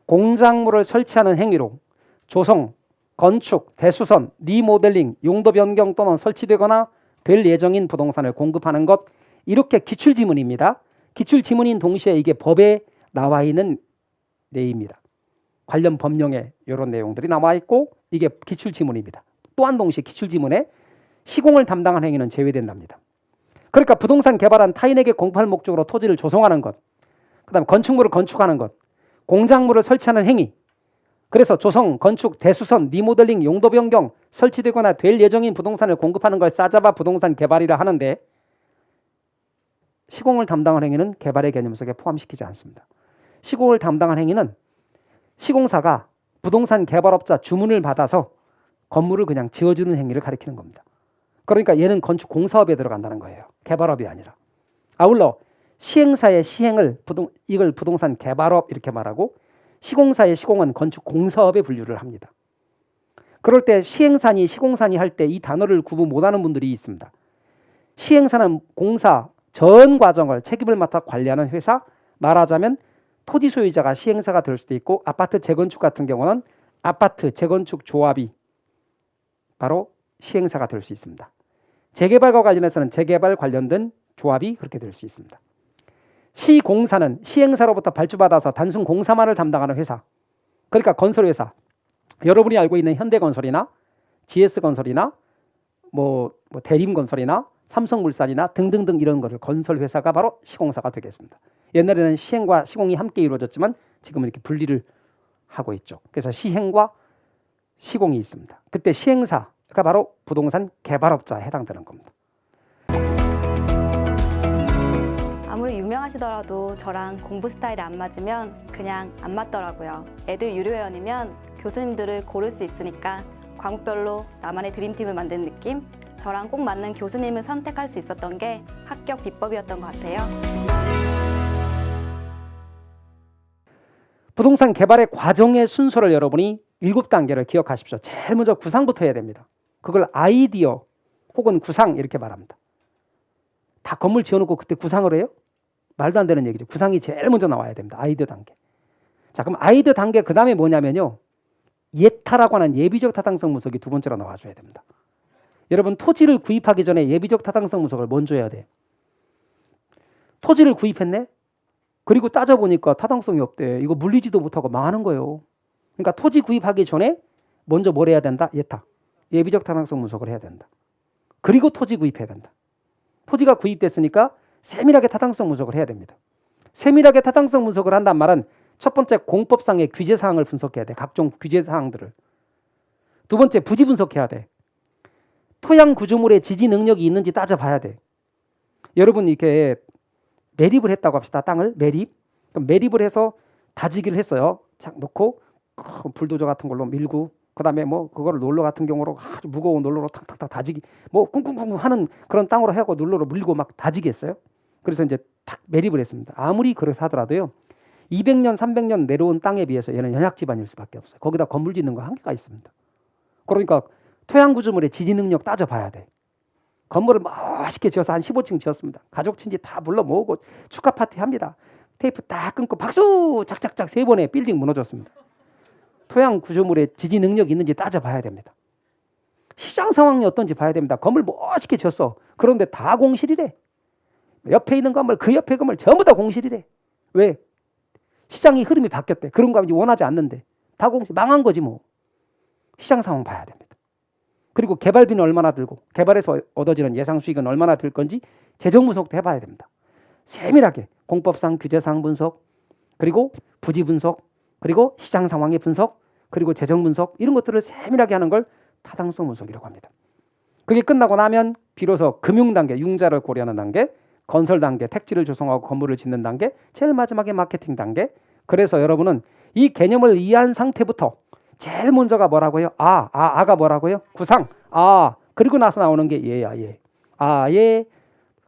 공작물을 설치하는 행위로 조성, 건축, 대수선, 리모델링, 용도 변경 또는 설치되거나 될 예정인 부동산을 공급하는 것, 이렇게 기출지문입니다. 기출지문인 동시에 이게 법에 나와 있는 내입니다. 관련 법령에 이런 내용들이 나와 있고 이게 기출지문입니다. 또한 동시에 기출지문에 시공을 담당한 행위는 제외된답니다. 그러니까 부동산 개발한 타인에게 공급할 목적으로 토지를 조성하는 것, 그다음 건축물을 건축하는 것, 공작물을 설치하는 행위, 그래서 조성, 건축, 대수선, 리모델링, 용도 변경, 설치되거나 될 예정인 부동산을 공급하는 걸 싸잡아 부동산 개발이라 하는데 시공을 담당한 행위는 개발의 개념 속에 포함시키지 않습니다. 시공을 담당한 행위는 시공사가 부동산 개발업자 주문을 받아서 건물을 그냥 지어주는 행위를 가리키는 겁니다. 그러니까 얘는 건축 공사업에 들어간다는 거예요. 개발업이 아니라. 아울러 시행사의 시행을 이걸 부동산 개발업 이렇게 말하고 시공사의 시공은 건축 공사업에 분류를 합니다. 그럴 때 시행사니 시공사니 할 때 이 단어를 구분 못하는 분들이 있습니다. 시행사는 공사 전 과정을 책임을 맡아 관리하는 회사, 말하자면 토지 소유자가 시행사가 될 수도 있고 아파트 재건축 같은 경우는 아파트 재건축 조합이 바로 시행사가 될 수 있습니다. 재개발과 관련해서는 재개발 관련된 조합이 그렇게 될 수 있습니다. 시공사는 시행사로부터 발주받아서 단순 공사만을 담당하는 회사, 그러니까 건설회사, 여러분이 알고 있는 현대건설이나 GS건설이나 뭐 대림건설이나 삼성물산이나 등등등 이런 것을 건설회사가 바로 시공사가 되겠습니다. 옛날에는 시행과 시공이 함께 이루어졌지만 지금은 이렇게 분리를 하고 있죠. 그래서 시행과 시공이 있습니다. 그때 시행사가 바로 부동산 개발업자에 해당되는 겁니다. 아무리 유명하시더라도 저랑 공부 스타일이 안 맞으면 그냥 안 맞더라고요. 애들 유료회원이면 교수님들을 고를 수 있으니까 과목별로 나만의 드림팀을 만든 느낌? 저랑 꼭 맞는 교수님을 선택할 수 있었던 게 합격 비법이었던 것 같아요. 부동산 개발의 과정의 순서를 여러분이 7단계를 기억하십시오. 제일 먼저 구상부터 해야 됩니다. 그걸 아이디어 혹은 구상 이렇게 말합니다. 다 건물 지어놓고 그때 구상을 해요? 말도 안 되는 얘기죠. 구상이 제일 먼저 나와야 됩니다. 아이디어 단계. 자, 그럼 아이디어 단계 그 다음에 뭐냐면요. 예타라고 하는 예비적 타당성 분석이 두 번째로 나와줘야 됩니다. 여러분 토지를 구입하기 전에 예비적 타당성 분석을 먼저 해야 돼요. 토지를 구입했네? 그리고 따져보니까 타당성이 없대. 이거 물리지도 못하고 망하는 거예요. 그러니까 토지 구입하기 전에 먼저 뭘 해야 된다? 예타. 예비적 타당성 분석을 해야 된다. 그리고 토지 구입해야 된다. 토지가 구입됐으니까 세밀하게 타당성 분석을 해야 됩니다. 세밀하게 타당성 분석을 한단 말은 첫 번째 공법상의 규제사항을 분석해야 돼. 각종 규제사항들을. 두 번째 부지 분석해야 돼. 토양 구조물의 지지 능력이 있는지 따져봐야 돼. 여러분 이렇게 매립을 했다고 합시다. 땅을 매립. 그럼 매립을 해서 다지기를 했어요. 착 놓고 불도저 같은 걸로 밀고 그다음에 뭐 그거를 롤러 같은 경우로 아주 무거운 롤러로 탁탁탁 다지기 뭐 쿵쿵쿵 하는 그런 땅으로 해고 롤러로 밀고 막 다지겠어요. 그래서 이제 탁 매립을 했습니다. 아무리 그래서 하더라도요. 200년, 300년 내려온 땅에 비해서 얘는 연약 지반일 수밖에 없어요. 거기다 건물 짓는 거 한계가 있습니다. 그러니까 토양 구조물의 지지 능력 따져봐야 돼. 건물을 멋있게 지어서 한 15층 지었습니다. 가족 친지 다 불러 모으고 축하 파티 합니다. 테이프 딱 끊고 박수 작작작 3번에 빌딩 무너졌습니다. 토양 구조물의 지지 능력이 있는지 따져봐야 됩니다. 시장 상황이 어떤지 봐야 됩니다. 건물 멋있게 지었어. 그런데 다 공실이래. 옆에 있는 건물 그 옆에 건물 전부 다 공실이래. 왜? 시장이 흐름이 바뀌었대. 그런 거 원하지 않는데 다 공실 망한 거지 뭐. 시장 상황 봐야 됩니다. 그리고 개발비는 얼마나 들고 개발에서 얻어지는 예상 수익은 얼마나 들 건지 재정 분석도 해봐야 됩니다. 세밀하게 공법상 규제사항 분석 그리고 부지 분석 그리고 시장 상황의 분석 그리고 재정 분석 이런 것들을 세밀하게 하는 걸 타당성 분석이라고 합니다. 그게 끝나고 나면 비로소 금융 단계, 융자를 고려하는 단계, 건설 단계, 택지를 조성하고 건물을 짓는 단계, 제일 마지막에 마케팅 단계. 그래서 여러분은 이 개념을 이해한 상태부터 제일 먼저가 뭐라고요? 아가 뭐라고요? 구상. 그리고 나서 나오는 게 예야 예. 예.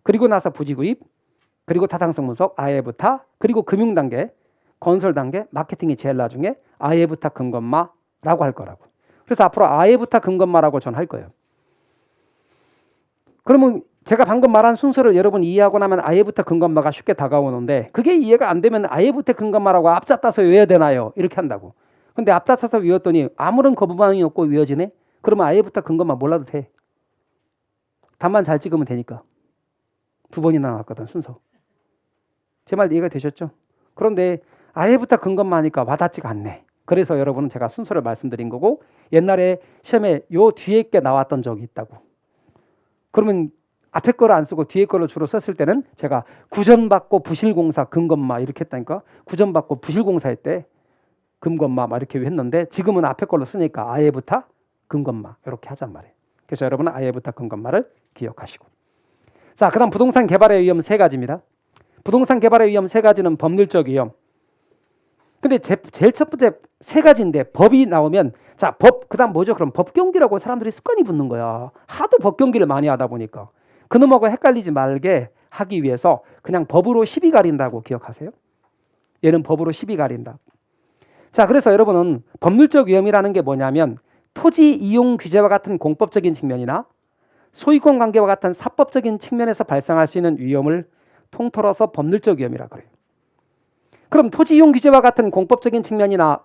그리고 나서 부지 구입. 그리고 타당성 분석. 아예부터. 그리고 금융 단계, 건설 단계, 마케팅이 제일 나중에 아예부터 근검마라고 할 거라고. 그래서 앞으로 아예부터 근검마라고 전 할 거예요. 그러면 제가 방금 말한 순서를 여러분 이해하고 나면 아예부터 근검마가 쉽게 다가오는데 그게 이해가 안 되면 아예부터 근검마라고 앞잡다서 외워야 되나요? 이렇게 한다고. 근데 앞잡아서 외웠더니 아무런 거부반응이 없고 외워지네? 그러면 아예부터 근검마 몰라도 돼. 답만 잘 찍으면 되니까. 2번이나 나왔거든 순서. 제 말 이해가 되셨죠? 그런데 아예부터 근검마 하니까 와닿지가 않네. 그래서 여러분은 제가 순서를 말씀드린 거고 옛날에 시험에 요 뒤에 게 나왔던 적이 있다고. 그러면 앞에 거를 안 쓰고 뒤에 거를 주로 썼을 때는 제가 구전받고 부실공사 금건마 이렇게 했다니까. 구전받고 부실공사 했대. 금건마 막 이렇게 했는데 지금은 앞에 걸로 쓰니까 아예부터 금건마 이렇게 하잔 말이에요. 그래서 여러분은 아예부터 금건마를 기억하시고. 자, 그다음 부동산 개발의 위험 세 가지입니다. 부동산 개발의 위험 세 가지는 법률적 위험. 근데 제일 첫 번째 세 가지인데 법이 나오면 자, 법 그다음 뭐죠? 그럼 법경기라고 사람들이 습관이 붙는 거야. 하도 법경기를 많이 하다 보니까 그놈하고 헷갈리지 말게 하기 위해서 그냥 법으로 시비 가린다고 기억하세요. 얘는 법으로 시비 가린다. 자, 그래서 여러분은 법률적 위험이라는 게 뭐냐면 토지 이용 규제와 같은 공법적인 측면이나 소유권 관계와 같은 사법적인 측면에서 발생할 수 있는 위험을 통틀어서 법률적 위험이라 그래요. 그럼 토지 이용 규제와 같은 공법적인 측면이나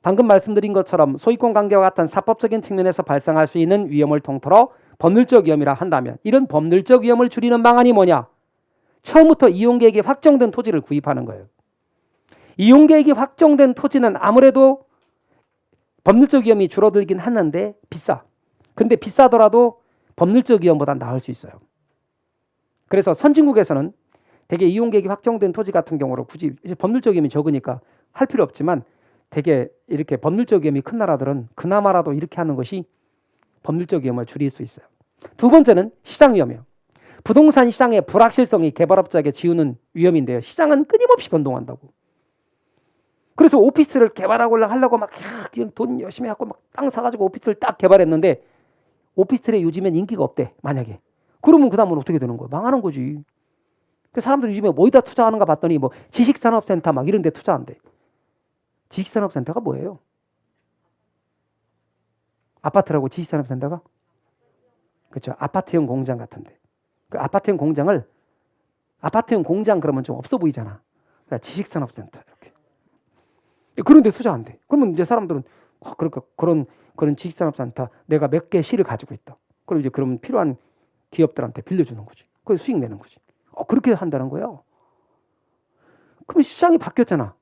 방금 말씀드린 것처럼 소유권 관계와 같은 사법적인 측면에서 발생할 수 있는 위험을 통틀어 법률적 위험이라 한다면 이런 법률적 위험을 줄이는 방안이 뭐냐? 처음부터 이용계획이 확정된 토지를 구입하는 거예요. 이용계획이 확정된 토지는 아무래도 법률적 위험이 줄어들긴 하는데 비싸. 근데 비싸더라도 법률적 위험보다 나을 수 있어요. 그래서 선진국에서는 되게 이용계획이 확정된 토지 같은 경우로 굳이 이제 법률적 위험이 적으니까 할 필요 없지만 되게 이렇게 법률적 위험이 큰 나라들은 그나마라도 이렇게 하는 것이 법률적 위험을 줄일 수 있어요. 두 번째는 시장 위험이에요. 부동산 시장의 불확실성이 개발업자에게 지우는 위험인데요. 시장은 끊임없이 변동한다고. 그래서 오피스를 하려고 막 그냥 돈 열심히 하고 막 땅 사가지고 오피스를 딱 개발했는데 오피스텔에 요즘엔 인기가 없대. 만약에. 그러면 그 다음은 어떻게 되는 거야? 망하는 거지. 그 사람들이 요즘에 뭐에다 투자하는가 봤더니 뭐 지식산업센터 막 이런 데 투자한대. 지식산업센터가 뭐예요? 아파트라고 지식산업센터가? 그렇죠. 아파트형 공장 같은데. 그 아파트형 공장 그러면 좀 없어 보이잖아. 그러니까 지식산업센터 이렇게. 그런 데 투자한대. 그러면 이제 사람들은 그러니까 그런 지식산업센터 내가 몇 개 시를 가지고 있다. 그럼 이제 그러면 필요한 기업들한테 빌려주는 거지. 그래서 수익 내는 거지. 그렇게 한다는 거예요. 그럼 시장이 바뀌었잖아.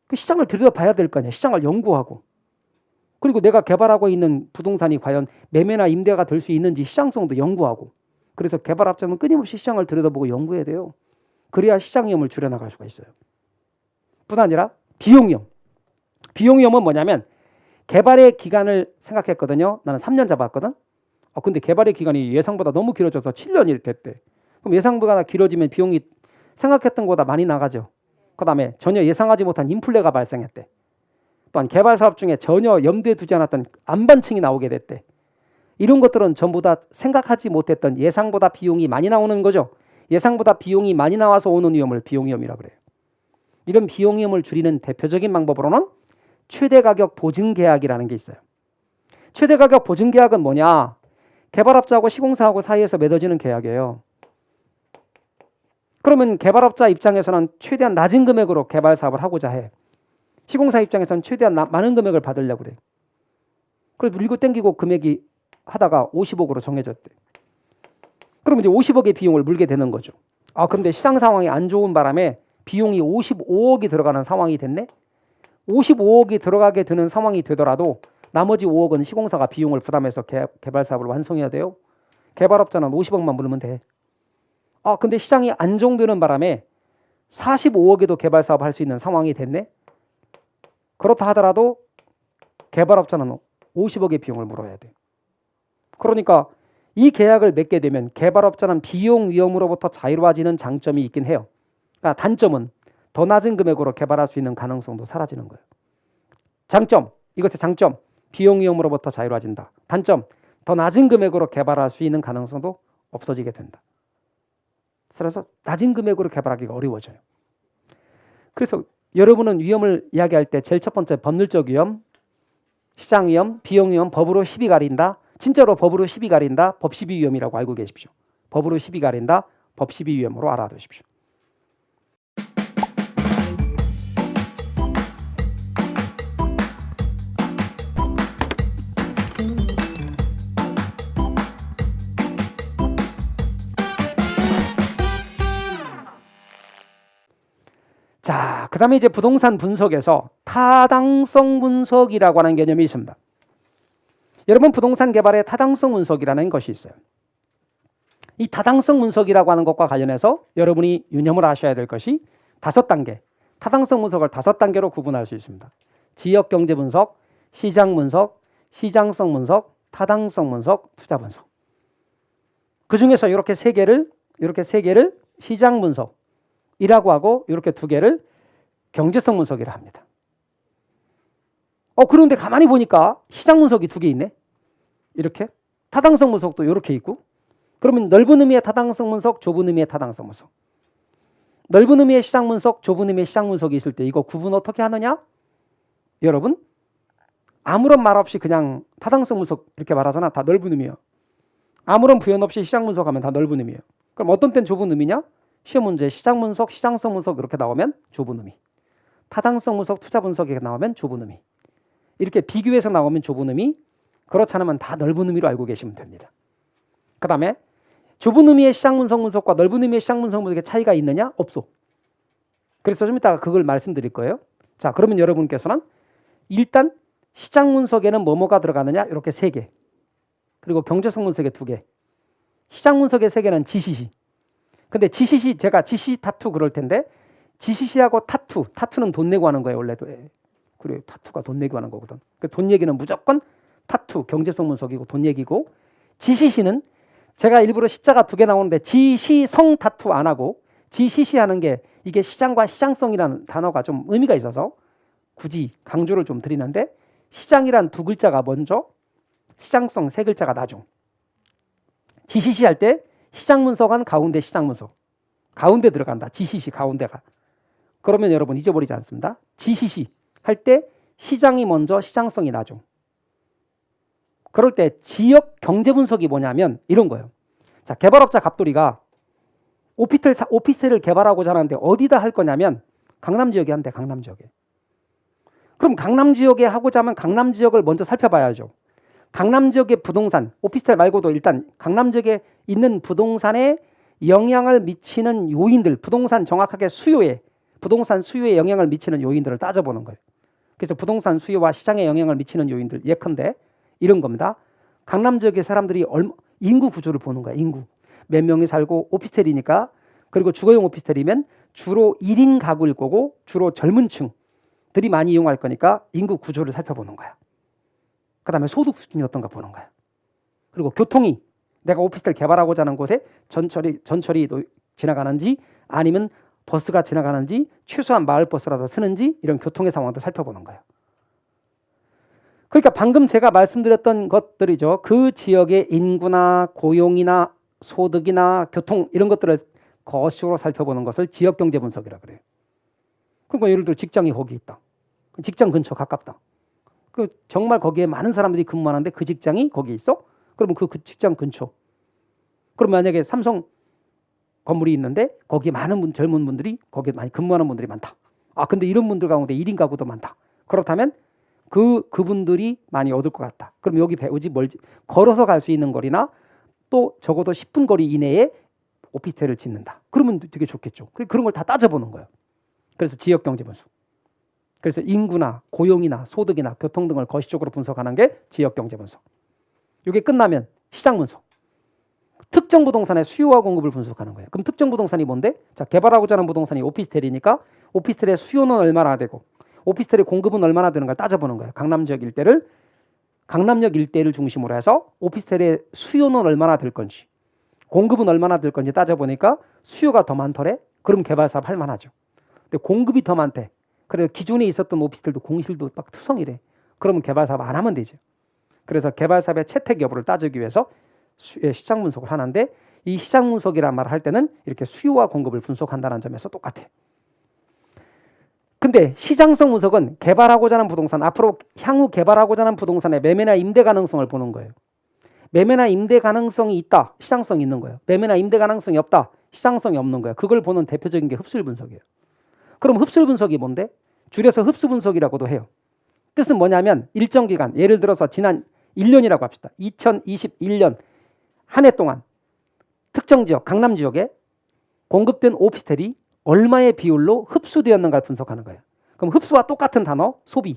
그 시장을 들여다봐야 될 거 아니야. 시장을 연구하고. 그리고 내가 개발하고 있는 부동산이 과연 매매나 임대가 될 수 있는지 시장성도 연구하고. 그래서 개발업자는 끊임없이 시장을 들여다보고 연구해야 돼요. 그래야 시장 위험을 줄여나갈 수가 있어요. 뿐 아니라 비용 위험. 비용 위험은 뭐냐면 개발의 기간을 생각했거든요. 나는 3년 잡았거든. 근데 개발의 기간이 예상보다 너무 길어져서 7년이 됐대. 그럼 예상보다 길어지면 비용이 생각했던 것보다 많이 나가죠. 그 다음에 전혀 예상하지 못한 인플레가 발생했대. 또한 개발 사업 중에 전혀 염두에 두지 않았던 안반층이 나오게 됐대. 이런 것들은 전부 다 생각하지 못했던 예상보다 비용이 많이 나오는 거죠. 예상보다 비용이 많이 나와서 오는 위험을 비용 위험이라고 그래요. 이런 비용 위험을 줄이는 대표적인 방법으로는 최대 가격 보증 계약이라는 게 있어요. 최대 가격 보증 계약은 뭐냐? 개발업자하고 시공사하고 사이에서 맺어지는 계약이에요. 그러면 개발업자 입장에서는 최대한 낮은 금액으로 개발 사업을 하고자 해. 시공사 입장에서는 최대한 많은 금액을 받으려고 그래. 그래서 밀고 땡기고 금액이 하다가 50억으로 정해졌대. 그러면 이제 50억의 비용을 물게 되는 거죠. 그런데 시장 상황이 안 좋은 바람에 비용이 55억이 들어가는 상황이 됐네. 55억이 들어가게 되는 상황이 되더라도 나머지 5억은 시공사가 비용을 부담해서 개발 사업을 완성해야 돼요. 개발업자는 50억만 물으면 돼. 근데 시장이 안정되는 바람에 45억에도 개발 사업을 할 수 있는 상황이 됐네. 그렇다 하더라도 개발업자는 50억의 비용을 물어야 돼. 그러니까 이 계약을 맺게 되면 개발업자는 비용 위험으로부터 자유로워지는 장점이 있긴 해요. 그러니까 단점은 더 낮은 금액으로 개발할 수 있는 가능성도 사라지는 거예요. 장점, 이것의 장점, 비용 위험으로부터 자유로워진다. 단점, 더 낮은 금액으로 개발할 수 있는 가능성도 없어지게 된다. 그래서 낮은 금액으로 개발하기가 어려워져요. 그래서 여러분은 위험을 이야기할 때 제일 첫 번째 법률적 위험, 시장 위험, 비용 위험, 법으로 시비 가린다. 진짜로 법으로 시비 가린다. 법 시비 위험이라고 알고 계십시오. 법으로 시비 가린다. 법 시비 위험으로 알아두십시오. 자, 그 다음에 이제 부동산 분석에서 타당성 분석이라고 하는 개념이 있습니다. 여러분, 부동산 개발에 타당성 분석이라는 것이 있어요. 이 타당성 분석이라고 하는 것과 관련해서 여러분이 유념을 하셔야 될 것이 5단계, 타당성 분석을 5단계로 구분할 수 있습니다. 지역경제 분석, 시장 분석, 시장성 분석, 타당성 분석, 투자 분석. 그 중에서 이렇게 세 개를 시장 분석이라고 하고 이렇게 2개를 경제성 분석이라 합니다. 그런데 가만히 보니까 시장 분석이 2개 있네. 이렇게 타당성 분석도 이렇게 있고. 그러면 넓은 의미의 타당성 분석, 좁은 의미의 타당성 분석. 넓은 의미의 시장 분석, 좁은 의미의 시장 분석이 있을 때 이거 구분 어떻게 하느냐? 여러분, 아무런 말 없이 그냥 타당성 분석 이렇게 말하잖아. 다 넓은 의미야. 아무런 부연 없이 시장 분석하면 다 넓은 의미예요. 그럼 어떤 땐 좁은 의미냐? 시험 문제 시장 분석, 시장성 분석 이렇게 나오면 좁은 의미. 타당성 분석, 투자 분석이 나오면 좁은 의미. 이렇게 비교해서 나오면 좁은 의미. 그렇지 않으면 다 넓은 의미로 알고 계시면 됩니다. 그 다음에 좁은 의미의 시장 분석과 넓은 의미의 시장 분석의 차이가 있느냐? 없어. 그래서 좀 이따가 그걸 말씀드릴 거예요. 자, 그러면 여러분께서는 일단 시장 분석에는 뭐가 들어가느냐? 이렇게 3개. 그리고 경제성 분석에 2개. 시장 분석의 3개는 GCC. 근데 GCC, 제가 GCC 타투 그럴 텐데 GCC하고 타투는 돈 내고 하는 거예요. 원래도. 그래요. 타투가 돈 내고 하는 거거든. 돈 얘기는 무조건 타투, 경제성 분석이고 돈 얘기고, GCC는 제가 일부러 시자가 2개 나오는데 지시성 타투 안 하고 GCC 하는 게 이게 시장과 시장성이라는 단어가 좀 의미가 있어서 굳이 강조를 좀 드리는데, 시장이란 2글자가 먼저, 시장성 3글자가 나중. GCC 할 때 시장 분석은 가운데 시장 분석. 가운데 들어간다. GCC 가운데가. 그러면 여러분 잊어버리지 않습니다. GCC 할 때 시장이 먼저, 시장성이 나중. 그럴 때 지역 경제 분석이 뭐냐면 이런 거예요. 자, 개발업자 갑돌이가 오피스텔을 개발하고자 하는데 어디다 할 거냐면 강남 지역에 한대. 강남 지역에. 그럼 강남 지역에 하고자 하면 강남 지역을 먼저 살펴봐야죠. 강남 지역의 부동산, 오피스텔 말고도 일단 강남 지역에 있는 부동산에 영향을 미치는 요인들, 부동산 정확하게 부동산 수요에 영향을 미치는 요인들을 따져보는 거예요. 그래서 부동산 수요와 시장에 영향을 미치는 요인들, 예컨대 이런 겁니다. 강남 지역의 사람들이 인구 구조를 보는 거야. 인구. 몇 명이 살고, 오피스텔이니까, 그리고 주거용 오피스텔이면 주로 1인 가구일 거고 주로 젊은 층들이 많이 이용할 거니까 인구 구조를 살펴보는 거야. 그 다음에 소득 수준이 어떤가 보는 거야. 그리고 교통이 내가 오피스텔 개발하고자 하는 곳에 전철이 지나가는지 아니면 버스가 지나가는지 최소한 마을버스라도 쓰는지 이런 교통의 상황도 살펴보는 거예요. 그러니까 방금 제가 말씀드렸던 것들이죠. 그 지역의 인구나 고용이나 소득이나 교통 이런 것들을 거시적으로 살펴보는 것을 지역경제 분석이라고 그래요. 그러니까 예를 들어 직장이 거기 있다. 직장 근처 가깝다. 정말 거기에 많은 사람들이 근무하는데 그 직장이 거기 있어? 그러면 그 직장 근처. 그럼 만약에 삼성 건물이 있는데 거기에 많은 젊은 분들이 거기에 많이 근무하는 분들이 많다. 근데 이런 분들 가운데 1인 가구도 많다. 그렇다면 그분들이 많이 얻을 것 같다. 그럼 여기 배우지 멀지 걸어서 갈 수 있는 거리나 또 적어도 10분 거리 이내에 오피스텔을 짓는다. 그러면 되게 좋겠죠. 그런 걸 다 따져보는 거예요. 그래서 지역경제 분석. 그래서 인구나 고용이나 소득이나 교통 등을 거시적으로 분석하는 게 지역경제 분석. 이게 끝나면 시장 분석. 특정 부동산의 수요와 공급을 분석하는 거예요. 그럼 특정 부동산이 뭔데? 자, 개발하고자 하는 부동산이 오피스텔이니까 오피스텔의 수요는 얼마나 되고 오피스텔의 공급은 얼마나 되는 걸 따져보는 거예요. 강남역 일대를 중심으로 해서 오피스텔의 수요는 얼마나 될 건지 공급은 얼마나 될 건지 따져보니까 수요가 더 많더래? 그럼 개발사업 할 만하죠. 근데 공급이 더 많대. 그래서 기존에 있었던 오피스텔도 공실도 막 투성이래. 그러면 개발사업 안 하면 되죠. 그래서 개발사업의 채택 여부를 따지기 위해서 시장 분석을 하는데, 이 시장 분석이란 말을 할 때는 이렇게 수요와 공급을 분석한다는 점에서 똑같아요. 근데 시장성 분석은 개발하고자 하는 부동산, 앞으로 향후 개발하고자 하는 부동산의 매매나 임대 가능성을 보는 거예요. 매매나 임대 가능성이 있다, 시장성이 있는 거예요. 매매나 임대 가능성이 없다, 시장성이 없는 거예요. 그걸 보는 대표적인 게 흡수율 분석이에요. 그럼 흡수율 분석이 뭔데? 줄여서 흡수 분석이라고도 해요. 뜻은 뭐냐면 일정 기간, 예를 들어서 지난 1년이라고 합시다. 2021년 한 해 동안 특정 지역, 강남 지역에 공급된 오피스텔이 얼마의 비율로 흡수되었는가를 분석하는 거예요. 그럼 흡수와 똑같은 단어 소비.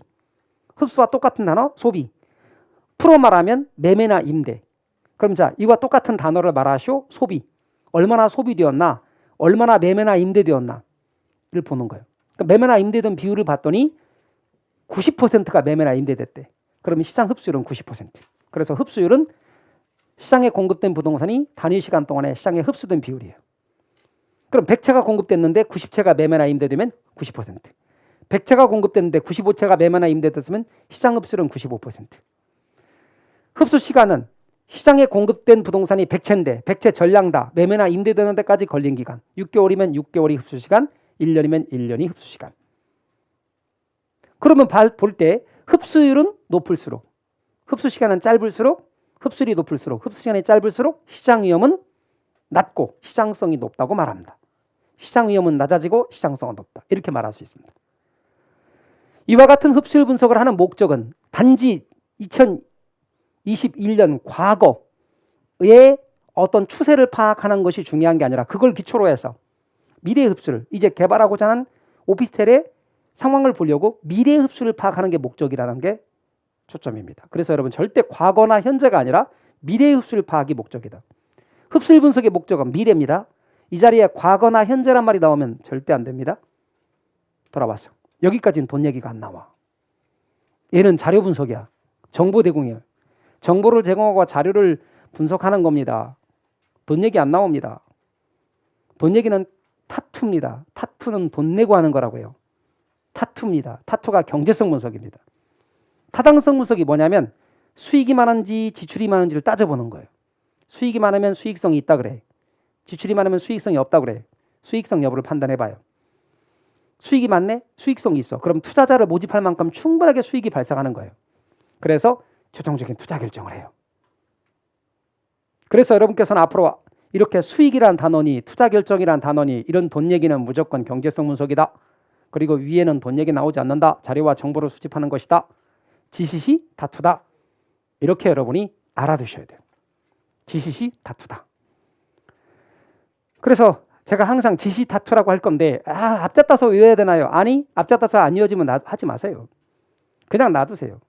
흡수와 똑같은 단어 소비. 풀어 말하면 매매나 임대. 그럼 자, 이와 똑같은 단어를 말하시오. 소비. 얼마나 소비되었나? 얼마나 매매나 임대되었나? 를 보는 거예요. 그러니까 매매나 임대된 비율을 봤더니 90%가 매매나 임대됐대. 그러면 시장 흡수율은 90%. 그래서 흡수율은 시장에 공급된 부동산이 단위 시간 동안에 시장에 흡수된 비율이에요. 그럼 100채가 공급됐는데 90채가 매매나 임대되면 90%. 100채가 공급됐는데 95채가 매매나 임대됐으면 시장 흡수율은 95%. 흡수 시간은 시장에 공급된 부동산이 100채인데 100채 전량 다 매매나 임대되는 데까지 걸린 기간. 6개월이면 6개월이 흡수 시간, 1년이면 1년이 흡수 시간. 그러면 볼 때 흡수율은 높을수록, 흡수 시간은 짧을수록, 흡수율이 높을수록, 흡수 시간이 짧을수록 시장 위험은 낮고 시장성이 높다고 말합니다. 시장 위험은 낮아지고 시장성은 높다. 이렇게 말할 수 있습니다. 이와 같은 흡수율 분석을 하는 목적은 단지 2021년 과거의 어떤 추세를 파악하는 것이 중요한 게 아니라 그걸 기초로 해서 미래의 흡수를, 이제 개발하고자 하는 오피스텔의 상황을 보려고 미래의 흡수를 파악하는 게 목적이라는 게 초점입니다. 그래서 여러분 절대 과거나 현재가 아니라 미래의 흡수를 파악이 목적이다. 흡수율 분석의 목적은 미래입니다. 이 자리에 과거나 현재란 말이 나오면 절대 안 됩니다. 돌아왔어. 여기까지는 돈 얘기가 안 나와. 얘는 자료 분석이야. 정보 제공이에요. 정보를 제공하고 자료를 분석하는 겁니다. 돈 얘기 안 나옵니다. 돈 얘기는 타투입니다. 타투는 돈 내고 하는 거라고요. 타투입니다. 타투가 경제성 분석입니다. 타당성 분석이 뭐냐면 수익이 많은지 지출이 많은지를 따져보는 거예요. 수익이 많으면 수익성이 있다 그래. 지출이 많으면 수익성이 없다 그래. 수익성 여부를 판단해봐요. 수익이 많네? 수익성이 있어. 그럼 투자자를 모집할 만큼 충분하게 수익이 발생하는 거예요. 그래서 최종적인 투자 결정을 해요. 그래서 여러분께서는 앞으로 이렇게 수익이란 단어니 투자 결정이란 단어니 이런 돈 얘기는 무조건 경제성 분석이다. 그리고 위에는 돈 얘기 나오지 않는다. 자료와 정보를 수집하는 것이다. 지시시 다투다. 이렇게 여러분이 알아두셔야 돼요. 지시시 다투다. 그래서 제가 항상 지시 다투라고 할 건데 앞잡다서 외워야 되나요? 아니, 앞잡다서 안 이어지면 하지 마세요. 그냥 놔두세요.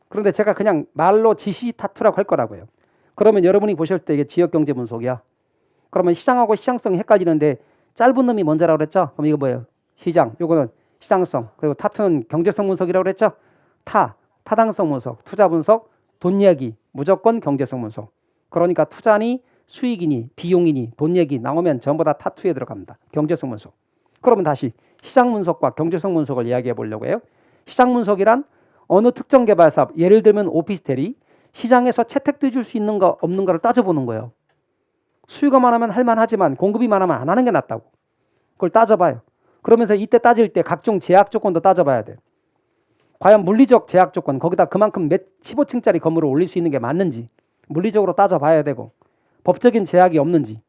그런데 제가 그냥 말로 지시 다투라고 할 거라고요. 그러면 여러분이 보실 때 이게 지역경제 분석이야. 그러면 시장하고 시장성이 헷갈리는데 짧은 놈이 뭔지라고 그랬죠? 그럼 이거 뭐예요? 시장, 요거는 시장성, 그리고 타투는 경제성 분석이라고 그랬죠? 타당성 분석, 투자 분석, 돈 이야기, 무조건 경제성 분석. 그러니까 투자니 수익이니 비용이니 돈 얘기 나오면 전부 다 타투에 들어갑니다. 경제성 분석. 그러면 다시 시장 분석과 경제성 분석을 이야기해 보려고 해요. 시장 분석이란 어느 특정 개발 사업, 예를 들면 오피스텔이 시장에서 채택돼 줄 수 있는 거 없는 거를 따져보는 거예요. 수요가 많으면 할만하지만 공급이 많으면 안 하는 게 낫다고. 그걸 따져봐요. 그러면서 이때 따질 때 각종 제약 조건도 따져봐야 돼. 과연 물리적 제약 조건, 거기다 그만큼 몇 15층짜리 건물을 올릴 수 있는 게 맞는지 물리적으로 따져봐야 되고, 법적인 제약이 없는지.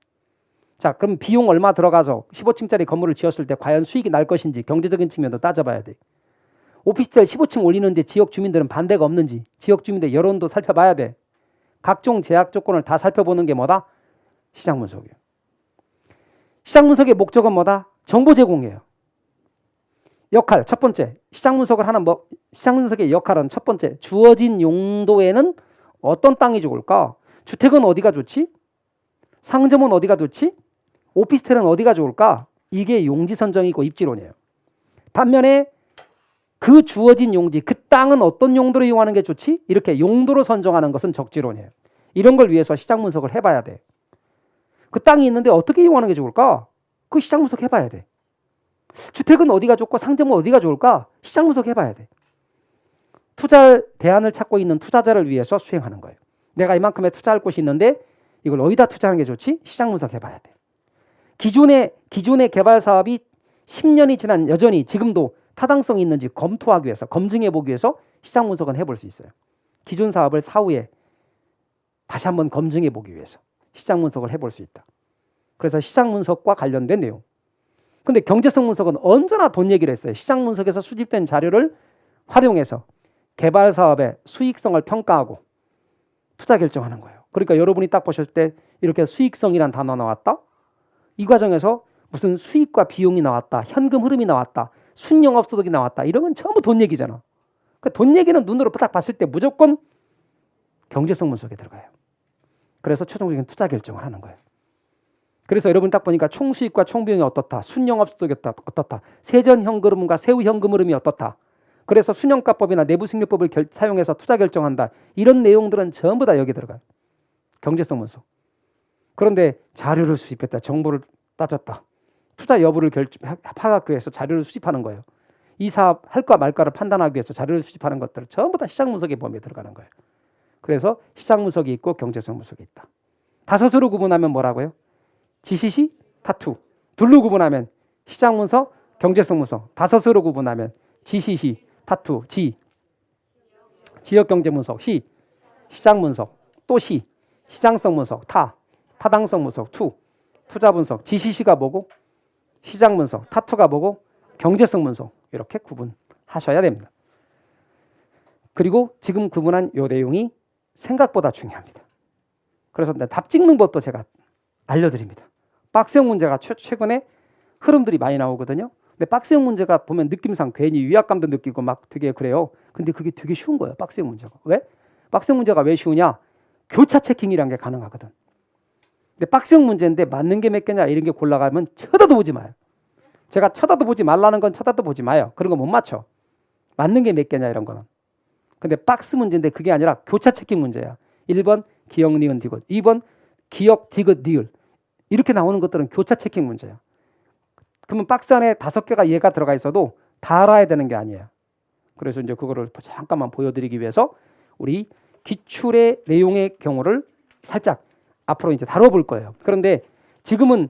자, 그럼 비용 얼마 들어가서 15층짜리 건물을 지었을 때 과연 수익이 날 것인지 경제적인 측면도 따져봐야 돼. 오피스텔 15층 올리는데 지역 주민들은 반대가 없는지 지역 주민들 여론도 살펴봐야 돼. 각종 제약 조건을 다 살펴보는 게 뭐다? 시장 분석이에요. 시장 분석의 목적은 뭐다? 정보 제공이에요. 역할 첫 번째, 시장 분석을 하는 시장 분석의 역할은 첫 번째, 주어진 용도에는 어떤 땅이 좋을까? 주택은 어디가 좋지? 상점은 어디가 좋지? 오피스텔은 어디가 좋을까? 이게 용지 선정이고 입지론이에요. 반면에 그 주어진 용지, 그 땅은 어떤 용도로 이용하는 게 좋지? 이렇게 용도로 선정하는 것은 적지론이에요. 이런 걸 위해서 시장 분석을 해봐야 돼. 그 땅이 있는데 어떻게 이용하는 게 좋을까? 그 시장 분석 해봐야 돼. 주택은 어디가 좋고 상점은 어디가 좋을까? 시장 분석 해봐야 돼. 투자 대안을 찾고 있는 투자자를 위해서 수행하는 거예요. 내가 이만큼에 투자할 곳이 있는데 이걸 어디다 투자하는 게 좋지? 시장 분석 해봐야 돼. 기존의 개발 사업이 10년이 지난 여전히 지금도 타당성이 있는지 검토하기 위해서, 검증해보기 위해서 시장 분석은 해볼 수 있어요. 기존 사업을 사후에 다시 한번 검증해보기 위해서 시장 분석을 해볼 수 있다. 그래서 시장 분석과 관련된 내용. 근데 경제성 분석은 언제나 돈 얘기를 했어요. 시장 분석에서 수집된 자료를 활용해서 개발 사업의 수익성을 평가하고 투자 결정하는 거예요. 그러니까 여러분이 딱 보셨을 때 이렇게 수익성이란 단어 나왔다. 이 과정에서 무슨 수익과 비용이 나왔다, 현금 흐름이 나왔다, 순영업소득이 나왔다, 이런 건 전부 돈 얘기잖아. 그 돈 얘기는 눈으로 딱 봤을 때 무조건 경제성 분석에 들어가요. 그래서 최종적인 투자 결정을 하는 거예요. 그래서 여러분 딱 보니까 총수익과 총비용이 어떻다, 순영업소득이 어떻다, 세전 현금 흐름과 세후 현금 흐름이 어떻다. 그래서 순영가법이나 내부승률법을 사용해서 투자 결정한다. 이런 내용들은 전부 다 여기 들어가요. 경제성 분석. 그런데 자료를 수집했다, 정보를 따졌다, 투자 여부를 파악하기 위해서 자료를 수집하는 거예요. 이 사업 할까 말까를 판단하기 위해서 자료를 수집하는 것들은 전부 다 시장 분석의 범위에 들어가는 거예요. 그래서 시장 분석이 있고 경제성 분석이 있다. 다섯으로 구분하면 뭐라고요? 지시시, 타투. 둘로 구분하면 시장 분석, 경제성 분석. 다섯으로 구분하면 지시시, 타투, 지역 경제 분석, 시장 분석, 또 시장성 분석, 타당성 분석, 투자 분석. 지시시가 뭐고, 시장 분석, 타투가 뭐고, 경제성 분석. 이렇게 구분하셔야 됩니다. 그리고 지금 구분한 요 내용이 생각보다 중요합니다. 그래서 답 찍는 법도 제가 알려드립니다. 박스형 문제가 최근에 흐름들이 많이 나오거든요. 근데 박스형 문제가 보면 느낌상 괜히 위압감도 느끼고 막 되게 그래요. 근데 그게 되게 쉬운 거예요. 박스형 문제가. 왜? 박스형 문제가 왜 쉬우냐? 교차 체킹이라는 게 가능하거든. 근데 박스형 문제인데 맞는 게 몇 개냐 이런 게 골라가면 쳐다도 보지 마요. 제가 쳐다도 보지 말라는 건 쳐다도 보지 마요. 그런 거 못 맞춰. 맞는 게 몇 개냐 이런 거는. 근데 박스 문제인데 그게 아니라 교차 체킹 문제야. 1번 기역, 니은, 디귿. 2번 기역, 디귿, 니을. 이렇게 나오는 것들은 교차 체킹 문제야. 그러면 박스 안에 5개가 얘가 들어가 있어도 다 알아야 되는 게 아니에요. 그래서 이제 그거를 잠깐만 보여드리기 위해서 우리 기출의 내용의 경우를 살짝 앞으로 이제 다뤄볼 거예요. 그런데 지금은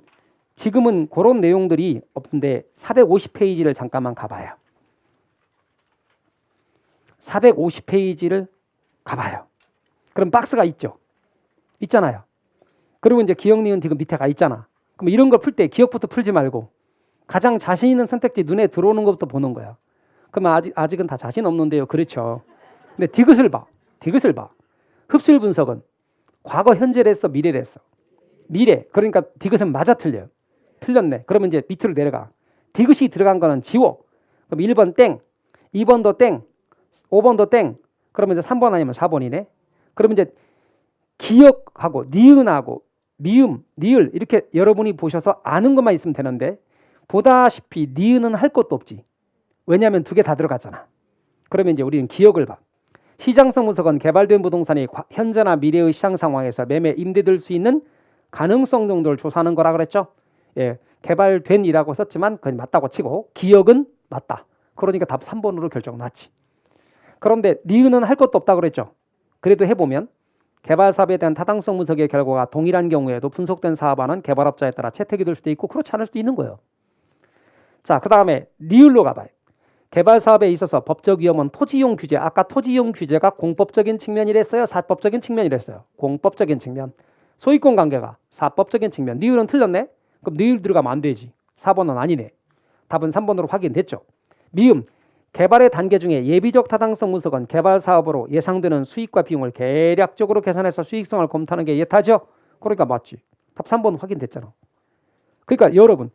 그런 내용들이 없는데 450페이지를 잠깐만 가봐요. 450페이지를 가봐요. 그럼 박스가 있잖아요. 그리고 이제 기역, 니은, 디귿 밑에 가 있잖아. 그럼 이런 걸 풀 때 기역부터 풀지 말고 가장 자신 있는 선택지 눈에 들어오는 것부터 보는 거야. 그러면 아직은 다 자신 없는데요. 그렇죠. 근데 디귿을 봐. 흡수율 분석은 과거, 현재를 했어, 미래를 했어. 미래. 그러니까 디귿은 맞아, 틀려요. 틀렸네. 그러면 이제 밑으로 내려가. 디귿이 들어간 거는 지워. 그럼 1번 땡, 2번도 땡, 5번도 땡. 그러면 이제 3번 아니면 4번이네. 그러면 이제 기역하고 니은하고 미음, 니을 이렇게 여러분이 보셔서 아는 것만 있으면 되는데 보다시피 니은은 할 것도 없지. 왜냐하면 2개 다 들어갔잖아. 그러면 이제 우리는 기역을 봐. 시장성 분석은 개발된 부동산이 현재나 미래의 시장 상황에서 매매 임대될 수 있는 가능성 정도를 조사하는 거라 그랬죠. 예, 개발된이라고 썼지만 그건 맞다고 치고 기역은 맞다. 그러니까 답 3번으로 결정 났지. 그런데 니은은 할 것도 없다 그랬죠. 그래도 해보면 개발 사업에 대한 타당성 분석의 결과가 동일한 경우에도 분석된 사업안은 개발업자에 따라 채택이 될 수도 있고 그렇지 않을 수도 있는 거예요. 자, 그 다음에 니을로 가봐요. 개발 사업에 있어서 법적 위험은 토지이용 규제. 아까 토지이용 규제가 공법적인 측면이랬어요, 사법적인 측면이랬어요. 공법적인 측면. 소유권 관계가 사법적인 측면. 니을은 틀렸네. 그럼 니을 들어가면 안 되지. 4번은 아니네. 답은 3번으로 확인됐죠. 미음. 개발의 단계 중에 예비적 타당성 분석은 개발 사업으로 예상되는 수익과 비용을 계략적으로 계산해서 수익성을 검토하는 게 예타죠. 그러니까 맞지. 답 3번 확인됐잖아. 그러니까 여러분,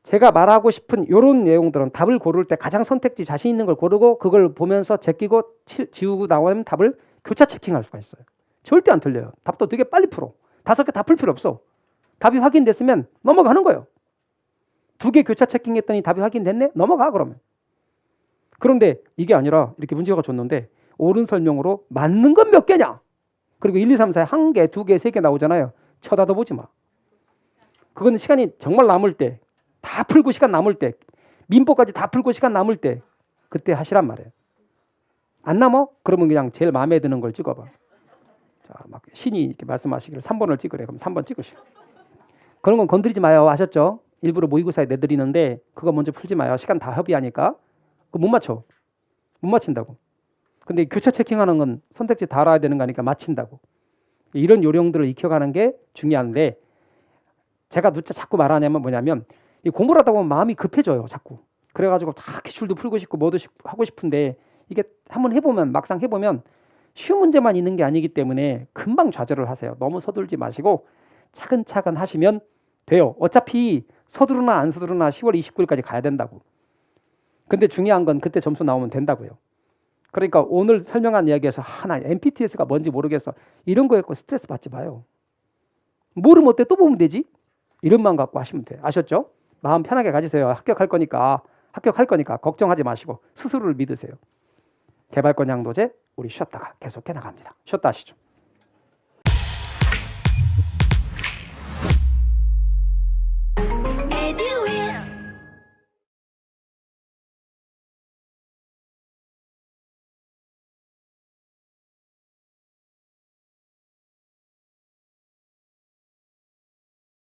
제가 말하고 싶은 이런 내용들은 답을 고를 때 가장 선택지 자신 있는 걸 고르고 그걸 보면서 제끼고 지우고 나오면 답을 교차 체킹할 수가 있어요. 절대 안 틀려요. 답도 되게 빨리 풀어. 5개 다 풀 필요 없어. 답이 확인됐으면 넘어가는 거예요. 2개 교차 체킹했더니 답이 확인됐네? 넘어가 그러면. 그런데 이게 아니라 이렇게 문제가 줬는데 옳은 설명으로 맞는 건 몇 개냐? 그리고 1, 2, 3, 4에 1개, 2개, 3개 나오잖아요. 쳐다도 보지 마. 그거는 시간이 정말 남을 때, 다 풀고 시간 남을 때, 민법까지 다 풀고 시간 남을 때 그때 하시란 말이에요. 안 남어? 그러면 그냥 제일 마음에 드는 걸 찍어봐. 자, 막 신이 이렇게 말씀하시기를 3번을 찍으래. 그럼 3번 찍으시오. 그런 건 건드리지 마요. 아셨죠? 일부러 모의고사에 내드리는데 그거 먼저 풀지 마요. 시간 다 협의하니까. 그거 못 맞춰. 못 맞힌다고. 근데 교차 체킹하는 건 선택지 다 알아야 되는 거니까 맞힌다고. 이런 요령들을 익혀가는 게 중요한데 제가 자꾸 말하냐면 뭐냐면 이 공부를 하다 보면 마음이 급해져요. 자꾸. 그래가지고 다 기출도 풀고 싶고 뭐도 하고 싶은데 이게 한번 해보면 막상 해보면 쉬운 문제만 있는 게 아니기 때문에 금방 좌절을 하세요. 너무 서둘지 마시고 차근차근 하시면 돼요. 어차피 서두르나 안 서두르나 10월 29일까지 가야 된다고. 근데 중요한 건 그때 점수 나오면 된다고요. 그러니까 오늘 설명한 이야기에서 하나 MPTS가 뭔지 모르겠어. 이런 거 갖고 스트레스 받지 마요. 모르면 어때? 또 보면 되지? 이런 마음 갖고 하시면 돼요. 아셨죠? 마음 편하게 가지세요. 합격할 거니까 걱정하지 마시고 스스로를 믿으세요. 개발권 양도제 우리 쉬었다가 계속해 나갑니다. 쉬었다 하시죠.